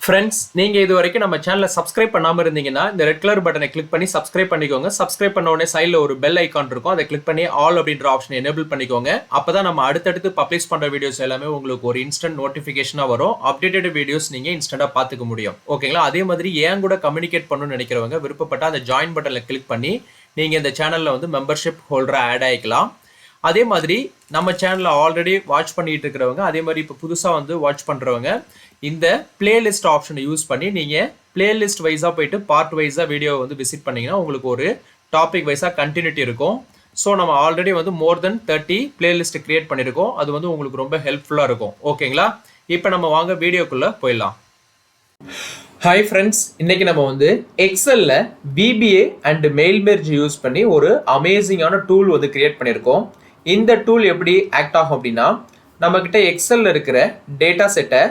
Friends, நீங்கள் இது வரைக்கும் நம்ம சேனலை சப்ஸ்கிரைப் பண்ணாமல் இருந்தீங்கன்னா இந்த ரெட் கலர் பட்டனை கிளிக் பண்ணி சப்ஸ்கிரைப் பண்ணிக்கோங்க. சப்ஸ்கிரைப் பண்ண உடனே சைடில் ஒரு பெல் ஐக்கான் இருக்கும், அதை கிளிக் பண்ணி ஆல் அப்படின்ற ஆப்ஷனை எனேபிள் பண்ணிக்கோங்க. அப்போ தான் நம்ம அடுத்தடுத்து பப்ளிஷ் பண்ணுற வீடியோஸ் எல்லாமே உங்களுக்கு ஒரு இன்ஸ்டன்ட் நோட்டிஃபிகேஷனாக வரும். அப்டேட்டட் வீடியோஸ் நீங்கள் இன்ஸ்டண்ட்டாக பார்த்துக்க முடியும். ஓகேங்களா? அதே மாதிரி ஏன் கூட கம்யூனிகேட் பண்ணணும்னு நினைக்கிறவங்க விருப்பப்பட்ட அந்த ஜாயின் பட்டனில் கிளிக் பண்ணி நீங்கள் இந்த சேனலில் வந்து மெம்பர்ஷிப் ஹோல்டராக ஆட் ஆகிக்கலாம். அதே மாதிரி நம்ம சேனலில் ஆல்ரெடி வாட்ச் பண்ணிட்டு இருக்கிறவங்க, அதே மாதிரி இப்போ புதுசாக வந்து வாட்ச் பண்ணுறவங்க இந்த பிளேலிஸ்ட் ஆப்ஷனை யூஸ் பண்ணி நீங்கள் பிளேலிஸ்ட் வைஸாக போயிட்டு பார்ட் வைஸாக வீடியோ வந்து விசிட் பண்ணிங்கன்னா உங்களுக்கு ஒரு டாபிக் வைஸாக கண்டினியூட்டி இருக்கும். ஸோ நம்ம ஆல்ரெடி வந்து மோர் தென் 30 பிளேலிஸ்ட் கிரியேட் பண்ணியிருக்கோம். அது வந்து உங்களுக்கு ரொம்ப ஹெல்ப்ஃபுல்லாக இருக்கும். ஓகேங்களா? இப்போ நம்ம வாங்க வீடியோக்குள்ளே போயிடலாம். ஹாய் ஃப்ரெண்ட்ஸ், இன்றைக்கி நம்ம வந்து எக்ஸலில் VBA and mail merge use பண்ணி ஒரு அமேசிங்கான டூல் வந்து கிரியேட் பண்ணியிருக்கோம். இந்த டூல் எப்படி ஆக்ட் ஆகும் அப்படின்னா, நம்மக்கிட்ட எக்ஸலில் இருக்கிற டேட்டா செட்டை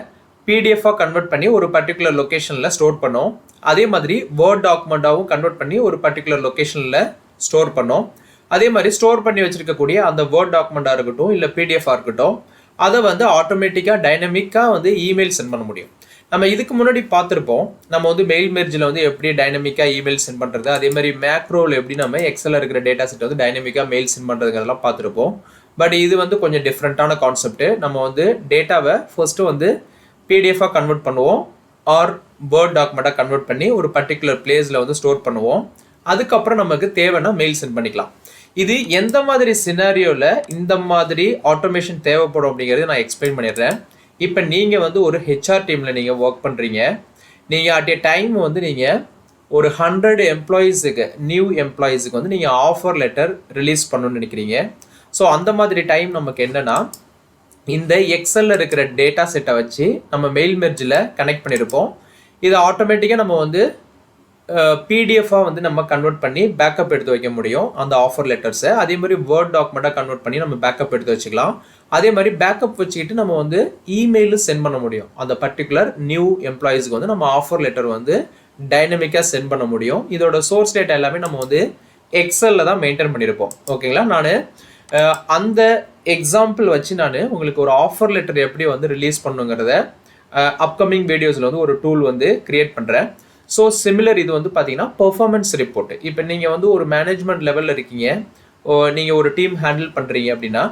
பிடிஎஃபாக கன்வெர்ட் பண்ணி ஒரு பர்டிகுலர் லொக்கேஷனில் ஸ்டோர் பண்ணோம். அதே மாதிரி வேர்ட் டாக்குமெண்ட்டாகவும் கன்வெர்ட் பண்ணி ஒரு பர்டிகுலர் லொக்கேஷனில் ஸ்டோர் பண்ணோம். அதே மாதிரி ஸ்டோர் பண்ணி வச்சுருக்கக்கூடிய அந்த வேர்ட் டாக்குமெண்ட்டாக இருக்கட்டும் இல்லை பிடிஎஃபாக இருக்கட்டும், அதை வந்து ஆட்டோமேட்டிக்காக டைனமிக்காக வந்து இமெயில் சென்ட் பண்ண முடியும். நம்ம இதுக்கு முன்னாடி பார்த்துருப்போம், நம்ம வந்து மெயில் மெர்ஜில் வந்து எப்படி டைனமிக்காக இமெயில் சென்ட் பண்ணுறது, அதே மாதிரி மேக்ரோவில் எப்படி நம்ம எக்ஸலில் இருக்கிற டேட்டா செட் வந்து டைனமிக்காக மெயில் சென்ட் பண்ணுறதுங்கிறதெல்லாம் பார்த்துருப்போம். பட் இது வந்து கொஞ்சம் டிஃப்ரெண்ட்டான கான்செப்ட். நம்ம வந்து டேட்டாவை ஃபர்ஸ்ட்டு வந்து பிடிஎஃபாக கன்வெர்ட் பண்ணுவோம், ஆர் வேர்ட் டாக்குமெண்ட்டாக கன்வெர்ட் பண்ணி ஒரு பர்டிகுலர் பிளேஸில் வந்து ஸ்டோர் பண்ணுவோம். அதுக்கப்புறம் நமக்கு தேவைன்னா மெயில் சென்ட் பண்ணிக்கலாம். இது எந்த மாதிரி சினாரியோவில் இந்த மாதிரி ஆட்டோமேஷன் தேவைப்படும் அப்படிங்கிறது நான் எக்ஸ்பிளைன் பண்ணிடுறேன். இப்போ நீங்கள் வந்து ஒரு ஹெச்ஆர் டீமில் நீங்கள் ஒர்க் பண்ணுறீங்க. நீங்கள் அட் ஏ டைம் வந்து நீங்கள் ஒரு 100 எம்ப்ளாயீஸுக்கு, நியூ எம்ப்ளாயீஸுக்கு வந்து நீங்கள் ஆஃபர் லெட்டர் ரிலீஸ் பண்ணணும்னு நினைக்கிறீங்க. ஸோ அந்த மாதிரி டைம் நமக்கு என்னென்னா, இந்த எக்ஸலில் இருக்கிற டேட்டா செட்டை வச்சு நம்ம மெயில் மெர்ஜில் கனெக்ட் பண்ணியிருப்போம். இதை ஆட்டோமேட்டிக்காக நம்ம வந்து பிடிஎஃபாக வந்து நம்ம கன்வெர்ட் பண்ணி பேக்கப் எடுத்து வைக்க முடியும் அந்த ஆஃபர் லெட்டர்ஸை. அதே மாதிரி வேர்ட் டாக்குமெண்ட்டாக கன்வெர்ட் பண்ணி நம்ம பேக்கப் எடுத்து வச்சுக்கலாம். அதே மாதிரி பேக்கப் வச்சுக்கிட்டு நம்ம வந்து இமெயிலும் சென்ட் பண்ண முடியும். அந்த பர்டிகுலர் நியூ எம்ப்ளாயீஸ்க்கு வந்து நம்ம ஆஃபர் லெட்டர் வந்து டைனமிக்காக சென்ட் பண்ண முடியும். இதோட சோர்ஸ் டேட்டா எல்லாமே நம்ம வந்து எக்ஸலில் தான் மெயின்டைன் பண்ணியிருப்போம். ஓகேங்களா? நான் அந்த எக்ஸாம்பிள் வச்சு நான் உங்களுக்கு ஒரு ஆஃபர் லெட்டர் எப்படி வந்து ரிலீஸ் பண்ணுங்கிறத அப்கமிங் வீடியோஸில் வந்து ஒரு டூல் வந்து கிரியேட் பண்ணுறேன். ஸோ சிமிலர் இது வந்து பார்த்தீங்கன்னா பெர்ஃபார்மன்ஸ் ரிப்போர்ட். இப்போ நீங்கள் வந்து ஒரு மேனேஜ்மெண்ட் லெவலில் இருக்கீங்க, நீங்கள் ஒரு டீம் ஹேண்டில் பண்ணுறீங்க அப்படின்னா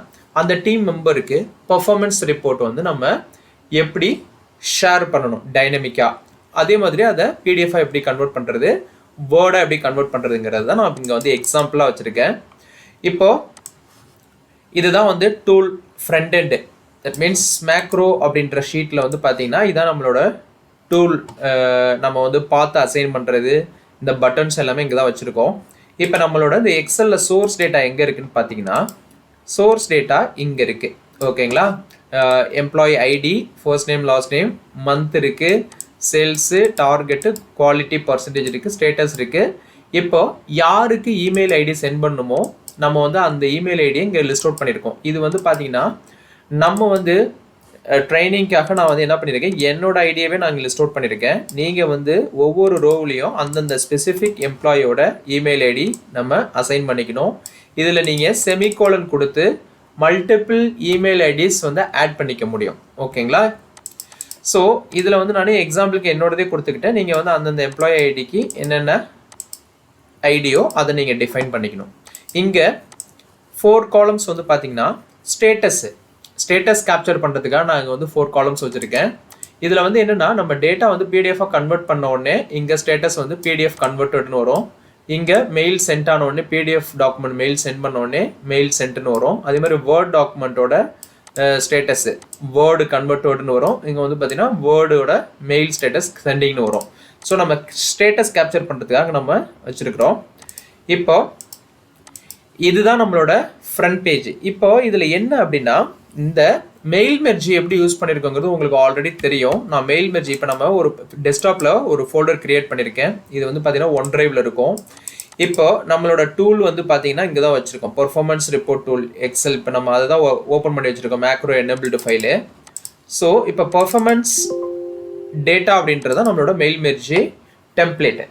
அந்த டீம் மெம்பருக்கு பெர்ஃபார்மன்ஸ் ரிப்போர்ட் வந்து நம்ம எப்படி ஷேர் பண்ணணும் டைனமிக்காக, அதே மாதிரி அதை பிடிஎஃபாக எப்படி கன்வெர்ட் பண்ணுறது, வேர்டாக எப்படி கன்வெர்ட் பண்ணுறதுங்கிறது தான் நான் இங்கே வந்து எக்ஸாம்பிளாக வச்சுருக்கேன். இப்போது இதுதான் வந்து tool front end. That means macro அப்படின்ற ஷீட்டில் வந்து பார்த்தீங்கன்னா இதான் நம்மளோட டூல். நம்ம வந்து பார்த்து அசைன் பண்ணுறது, இந்த பட்டன்ஸ் எல்லாமே இங்கே தான் வச்சுருக்கோம். இப்போ நம்மளோட இந்த எக்ஸலில் சோர்ஸ் டேட்டா எங்கே இருக்குதுன்னு பார்த்தீங்கன்னா, சோர்ஸ் டேட்டா இங்கே இருக்குது. ஓகேங்களா? Employee ID, first name, last name, month இருக்குது, சேல்ஸு, டார்கெட்டு, குவாலிட்டி, பர்சன்டேஜ் இருக்குது, ஸ்டேட்டஸ் இருக்குது. இப்போ யாருக்கு இமெயில் ஐடி சென்ட் பண்ணணுமோ நம்ம வந்து அந்த இமெயில் ஐடியை இங்கே லிஸ்ட் அவுட் பண்ணியிருக்கோம். இது வந்து பார்த்தீங்கன்னா நம்ம வந்து ட்ரைனிங்காக நான் வந்து என்ன பண்ணியிருக்கேன், என்னோட ஐடியாவே நான் இங்கே லிஸ்ட் அவுட் பண்ணியிருக்கேன். நீங்கள் வந்து ஒவ்வொரு ரோவ்லையும் அந்தந்த ஸ்பெசிஃபிக் எம்ப்ளாயோட இமெயில் ஐடி நம்ம அசைன் பண்ணிக்கணும். இதில் நீங்கள் செமிகோலன் கொடுத்து மல்டிபிள் இமெயில் ஐடிஸ் வந்து ஆட் பண்ணிக்க முடியும். ஓகேங்களா? ஸோ இதில் வந்து நான் எக்ஸாம்பிளுக்கு என்னோடதே கொடுத்துக்கிட்டேன். நீங்கள் வந்து அந்தந்த எம்ப்ளாயி ஐடிக்கு என்னென்ன ஐடியோ அதை நீங்கள் டிஃபைன் பண்ணிக்கணும். இங்கே 4 காலம்ஸ் வந்து பார்த்தீங்கன்னா ஸ்டேட்டஸ் கேப்சர் பண்ணுறதுக்காக நான் இங்கே வந்து 4 காலம்ஸ் வச்சுருக்கேன். இதில் வந்து என்னென்னா, நம்ம டேட்டா வந்து பிடிஎஃபாக கன்வெர்ட் பண்ண உடனே இங்கே ஸ்டேட்டஸ் வந்து பிடிஎஃப் கன்வெர்ட்டட்னு வரும். இங்கே மெயில் சென்ட் ஆன உடனே பிடிஎஃப் டாக்குமெண்ட் மெயில் சென்ட் பண்ண உடனே மெயில் சென்ட்னு வரும். அதே மாதிரி வேர்ட் டாக்குமெண்ட்டோட ஸ்டேட்டஸு வேர்டு கன்வெர்ட்டட்னு வரும். இங்கே வந்து பார்த்தீங்கன்னா வேர்டோட மெயில் ஸ்டேட்டஸ் சென்டிங்னு வரும். ஸோ நம்ம ஸ்டேட்டஸ் கேப்சர் பண்ணுறதுக்காக நம்ம வச்சுருக்கிறோம். இப்போ இதுதான் நம்மளோட ஃப்ரண்ட் பேஜ். இப்போ இதில் என்ன அப்படின்னா, இந்த மெயில் மெர்ஜி எப்படி யூஸ் பண்ணியிருக்கோங்கிறது உங்களுக்கு ஆல்ரெடி தெரியும். நான் மெயில் மெர்ஜி இப்போ நம்ம ஒரு டெஸ்க்டாப்பில் ஒரு ஃபோல்டர் கிரியேட் பண்ணியிருக்கேன். இது வந்து பார்த்தீங்கன்னா OneDriveல இருக்கும். இப்போ நம்மளோட டூல் வந்து பார்த்தீங்கன்னா இங்கே தான் வச்சுருக்கோம், பெர்ஃபார்மன்ஸ் ரிப்போர்ட் டூல் எக்ஸல். இப்போ நம்ம அதை தான் ஓப்பன் பண்ணி வச்சுருக்கோம், மேக்ரோ எனேபிள்டு ஃபைலு. ஸோ இப்போ பெர்ஃபார்மன்ஸ் டேட்டா அப்படின்றது தான் நம்மளோட மெயில் மெர்ஜி டெம்ப்ளேட்டு.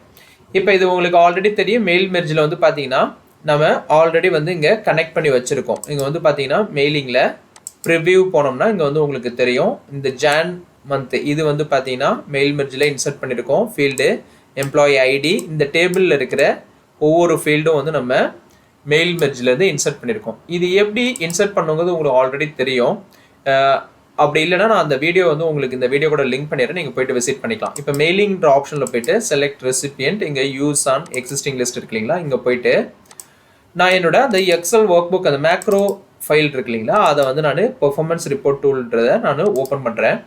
இப்போ இது உங்களுக்கு ஆல்ரெடி தெரியும். மெயில் மெர்ஜில் வந்து பார்த்தீங்கன்னா நம்ம ஆல்ரெடி வந்து இங்கே கனெக்ட் பண்ணி வச்சுருக்கோம். இங்கே வந்து பார்த்தீங்கன்னா மெயிலிங்கில் ப்ரிவ்யூ போனோம்னா இங்கே வந்து உங்களுக்கு தெரியும், இந்த ஜான் மந்த் இது வந்து பார்த்தீங்கன்னா மெயில் மெர்ஜில் இன்சர்ட் பண்ணியிருக்கோம். ஃபீல்டு எம்ப்ளாயி ஐடி இந்த டேபிளில் இருக்கிற ஒவ்வொரு ஃபீல்டும் வந்து நம்ம மெயில் மெர்ஜிலேருந்து இன்சர்ட் பண்ணியிருக்கோம். இது எப்படி இன்சர்ட் பண்ணுங்கிறது உங்களுக்கு ஆல்ரெடி தெரியும். அப்படி இல்லைனா நான் அந்த வீடியோ வந்து உங்களுக்கு இந்த வீடியோ கூட லிங்க் பண்ணிடுறேன், நீங்கள் போய்ட்டு விசிட் பண்ணிக்கலாம். இப்போ மெயிலிங்கிற ஆப்ஷனில் போய்ட்டு செலக்ட் ரெசிபியன்ட், இங்கே யூஸ் ஆன் எக்ஸிஸ்டிங் லிஸ்ட் இருக்கு இல்லைங்களா, இங்கே போய்ட்டு நான் என்னோட அந்த எக்ஸல் ஒர்க் புக் அந்த மேக்ரோ ஃபைல் இருக்கு இல்லைங்களா, அதை வந்து நான் பெர்ஃபார்மன்ஸ் ரிப்போர்ட் டூல்ன்றதை நான் ஓப்பன் பண்ணுறேன்.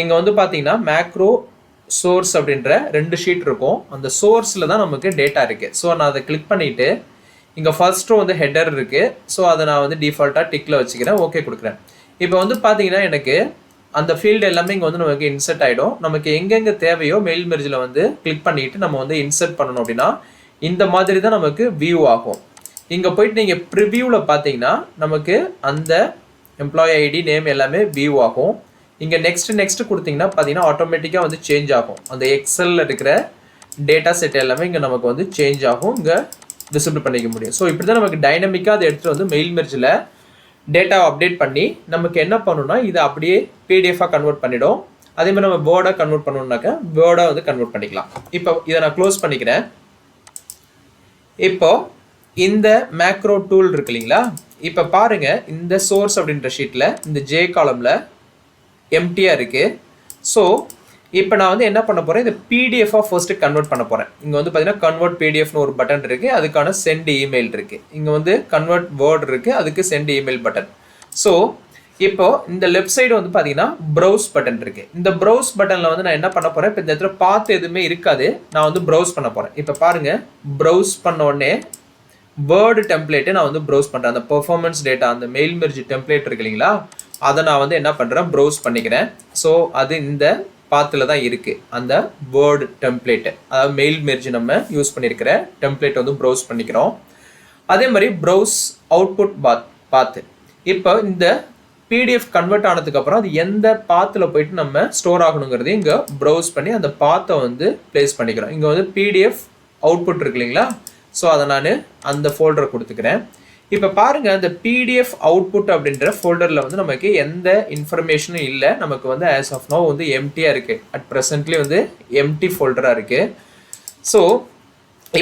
இங்கே வந்து பார்த்தீங்கன்னா மேக்ரோ சோர்ஸ் அப்படின்ற 2 ஷீட் இருக்கும். அந்த சோர்ஸில் தான் நமக்கு டேட்டா இருக்குது. ஸோ நான் அதை கிளிக் பண்ணிவிட்டு இங்கே ஃபர்ஸ்ட்டும் வந்து ஹெட்டர் இருக்குது. ஸோ அதை நான் வந்து டிஃபால்ட்டாக டிக்கில் வச்சுக்கிறேன், ஓகே கொடுக்குறேன். இப்போ வந்து பார்த்தீங்கன்னா எனக்கு அந்த ஃபீல்டு எல்லாமே இங்கே வந்து நமக்கு இன்சர்ட் ஆகிடும். நமக்கு எங்கெங்கே தேவையோ மெயில் மெர்ஜில் வந்து கிளிக் பண்ணிவிட்டு நம்ம வந்து இன்சர்ட் பண்ணணும் அப்படின்னா இந்த மாதிரி தான் நமக்கு வியூ ஆகும். இங்கே போயிட்டு நீங்கள் ப்ரிவியூவில் பார்த்தீங்கன்னா நமக்கு அந்த எம்ப்ளாயி ஐடி நேம் எல்லாமே வியூ ஆகும். இங்கே நெக்ஸ்ட் கொடுத்தீங்கன்னா பார்த்தீங்கன்னா ஆட்டோமேட்டிக்காக வந்து சேஞ்ச் ஆகும். அந்த எக்ஸலில் இருக்கிற டேட்டா செட் எல்லாமே இங்கே நமக்கு வந்து சேஞ்ச் ஆகும், இங்கே விசிபிள் பண்ணிக்க முடியும். ஸோ இப்படி தான் நமக்கு டைனமிக்காக அதை எடுத்துகிட்டு வந்து மெயில் மெர்ஜில் டேட்டாவை அப்டேட் பண்ணி நமக்கு என்ன பண்ணணும்னா இதை அப்படியே பிடிஎஃபாக கன்வெர்ட் பண்ணிடும். அதே மாதிரி நம்ம வேர்டாக கன்வெர்ட் பண்ணணும்னாக்கா வேர்டாக வந்து கன்வெர்ட் பண்ணிக்கலாம். இப்போ இதை நான் க்ளோஸ் பண்ணிக்கிறேன். இப்போ இந்த மேக்ரோ டூல் இருக்கு இல்லைங்களா, இப்போ பாருங்க இந்த சோர்ஸ் அப்படின்ற ஷீட்டில் இந்த ஜே காலமில் எம்டியாக இருக்குது. ஸோ இப்போ நான் வந்து என்ன பண்ண போகிறேன், இந்த பிடிஎஃபாக ஃபர்ஸ்ட்டு கன்வெர்ட் பண்ண போகிறேன். இங்கே வந்து பார்த்தீங்கன்னா கன்வெர்ட் பிடிஎஃப்னு ஒரு பட்டன் இருக்குது, அதுக்கான சென்ட் இமெயில் இருக்குது. இங்கே வந்து கன்வெர்ட் வேர்ட் இருக்குது, அதுக்கு சென்ட் இமெயில் பட்டன். ஸோ இப்போ இந்த லெஃப்ட் சைடு வந்து பார்த்தீங்கன்னா ப்ரௌஸ் பட்டன் இருக்குது. இந்த ப்ரௌஸ் பட்டனில் வந்து நான் என்ன பண்ண போகிறேன், இப்போ இந்த இடத்துல பார்த்து எதுவுமே இருக்காது, நான் வந்து ப்ரௌஸ் பண்ண போகிறேன். இப்போ பாருங்கள், ப்ரௌஸ் பண்ண உடனே வேர்டு டெம்ப்ளேட்டை நான் வந்து ப்ரௌஸ் பண்ணுறேன். அந்த பெர்ஃபார்மன்ஸ் டேட்டா அந்த மெயில் மெர்ஜ் டெம்ப்ளேட் இருக்கு இல்லைங்களா, அதை நான் வந்து என்ன பண்ணுறேன், ப்ரௌஸ் பண்ணிக்கிறேன். ஸோ அது இந்த பாத்தில் தான் இருக்குது அந்த வேர்டு டெம்ப்ளேட்டு, அதாவது மெயில் மெர்ஜ் நம்ம யூஸ் பண்ணியிருக்கிற டெம்ப்ளேட் வந்து ப்ரௌஸ் பண்ணிக்கிறோம். அதே மாதிரி ப்ரௌஸ் அவுட்புட் பாத்து. இப்போ இந்த பிடிஎஃப் கன்வெர்ட் ஆனதுக்கப்புறம் அது எந்த பாத்தில் போயிட்டு நம்ம ஸ்டோர் ஆகணுங்கிறது இங்கே ப்ரௌஸ் பண்ணி அந்த பாத்தை வந்து பிளேஸ் பண்ணிக்கிறோம். இங்கே வந்து பிடிஎஃப் அவுட்புட் இருக்கு இல்லைங்களா, ஸோ அதை நான் அந்த ஃபோல்டரை கொடுத்துக்கிறேன். இப்போ பாருங்கள், இந்த பிடிஎஃப் அவுட்புட் அப்படின்ற ஃபோல்டரில் வந்து நமக்கு எந்த இன்ஃபர்மேஷனும் இல்லை. நமக்கு வந்து ஆஸ் ஆஃப் நோ வந்து எம்டியாக இருக்குது. அட் ப்ரெசென்ட்லி வந்து எம்டி ஃபோல்டராக இருக்குது. ஸோ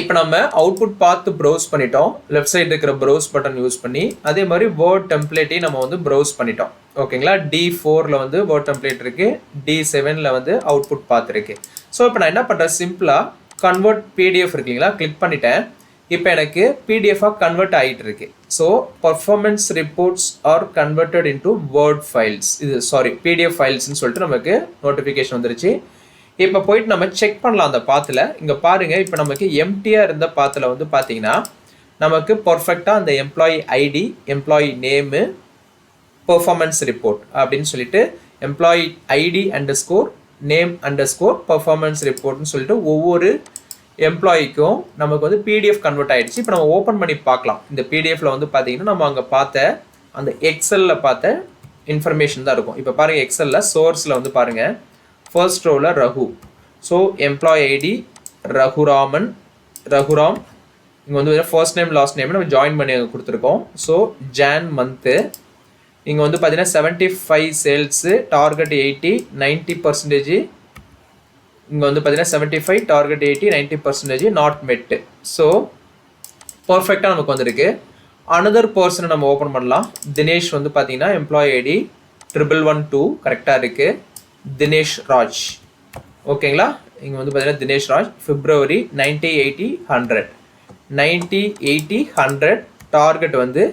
இப்போ நம்ம அவுட்புட் பார்த்து ப்ரௌஸ் பண்ணிட்டோம், லெஃப்ட் சைடு இருக்கிற ப்ரௌஸ் பட்டன் யூஸ் பண்ணி. அதே மாதிரி வேர்ட் டெம்ப்ளேட்டையும் நம்ம வந்து ப்ரௌஸ் பண்ணிட்டோம். ஓகேங்களா, D4ல் வந்து வேர்ட் டெம்ப்ளேட் இருக்குது, D7ல் வந்து அவுட்புட் பார்த்துருக்கு. ஸோ இப்போ நான் என்ன பண்ணுறேன், சிம்பிளாக கன்வெர்ட் பிடிஎஃப் இருக்குங்களா, கிளிக் பண்ணிட்டேன். இப்போ எனக்கு பிடிஎஃபாக கன்வெர்ட் ஆகிட்டு இருக்கு. So performance reports R converted into word files, இது பிடிஎஃப் ஃபைல்ஸ்ன்னு சொல்லிட்டு நமக்கு நோட்டிஃபிகேஷன் வந்துருச்சு. இப்போ போயிட்டு நம்ம செக் பண்ணலாம் அந்த பாத்தில். இங்கே பாருங்கள், இப்போ நமக்கு எம்டியாக இருந்த பாத்தில் வந்து பார்த்தீங்கன்னா நமக்கு பர்ஃபெக்டாக அந்த employee ID, employee name, performance report அப்படின்னு சொல்லிட்டு எம்ப்ளாயி ஐடி _ நேம் _ பர்ஃபார்மன்ஸ் ரிப்போர்ட்னு சொல்லிட்டு ஒவ்வொரு எம்ப்ளாய்க்கும் நமக்கு வந்து பிடிஎஃப் கன்வெர்ட் ஆகிடுச்சு. இப்போ நம்ம ஓப்பன் பண்ணி பார்க்கலாம். இந்த பிடிஎஃப்ல வந்து பார்த்தீங்கன்னா நம்ம அங்கே பார்த்த அந்த எக்ஸலில் பார்த்த இன்ஃபர்மேஷன் தான் இருக்கும். இப்போ பாருங்கள், எக்ஸலில் சோர்ஸில் வந்து பாருங்கள், ஃபர்ஸ்ட் ரோவில் Raghu. So employee ID Raghuram. இங்கே வந்து ஃபர்ஸ்ட் நேம் லாஸ்ட் நேம் நம்ம ஜாயின் பண்ணி அங்கே கொடுத்துருக்கோம். ஸோ ஜான் மந்த்து. இங்கே வந்து பார்த்தீங்கன்னா 75 சேல்ஸு, டார்கெட் 80, 90%. இங்கே வந்து பார்த்தீங்கன்னா 75, டார்கெட் 80, 90% நாட் மெட்டு. ஸோ பர்ஃபெக்டாக நமக்கு வந்திருக்கு. அனதர் பர்சனை நம்ம ஓப்பன் பண்ணலாம். தினேஷ் வந்து பார்த்தீங்கன்னா எம்ப்ளாயி ஐடி 1112 கரெக்டாக இருக்குது. தினேஷ் ராஜ், ஓகேங்களா. இங்கே வந்து பார்த்தீங்கன்னா தினேஷ் ராஜ், பிப்ரவரி 90, 80, 100, 90, 80, 100, டார்கெட் வந்து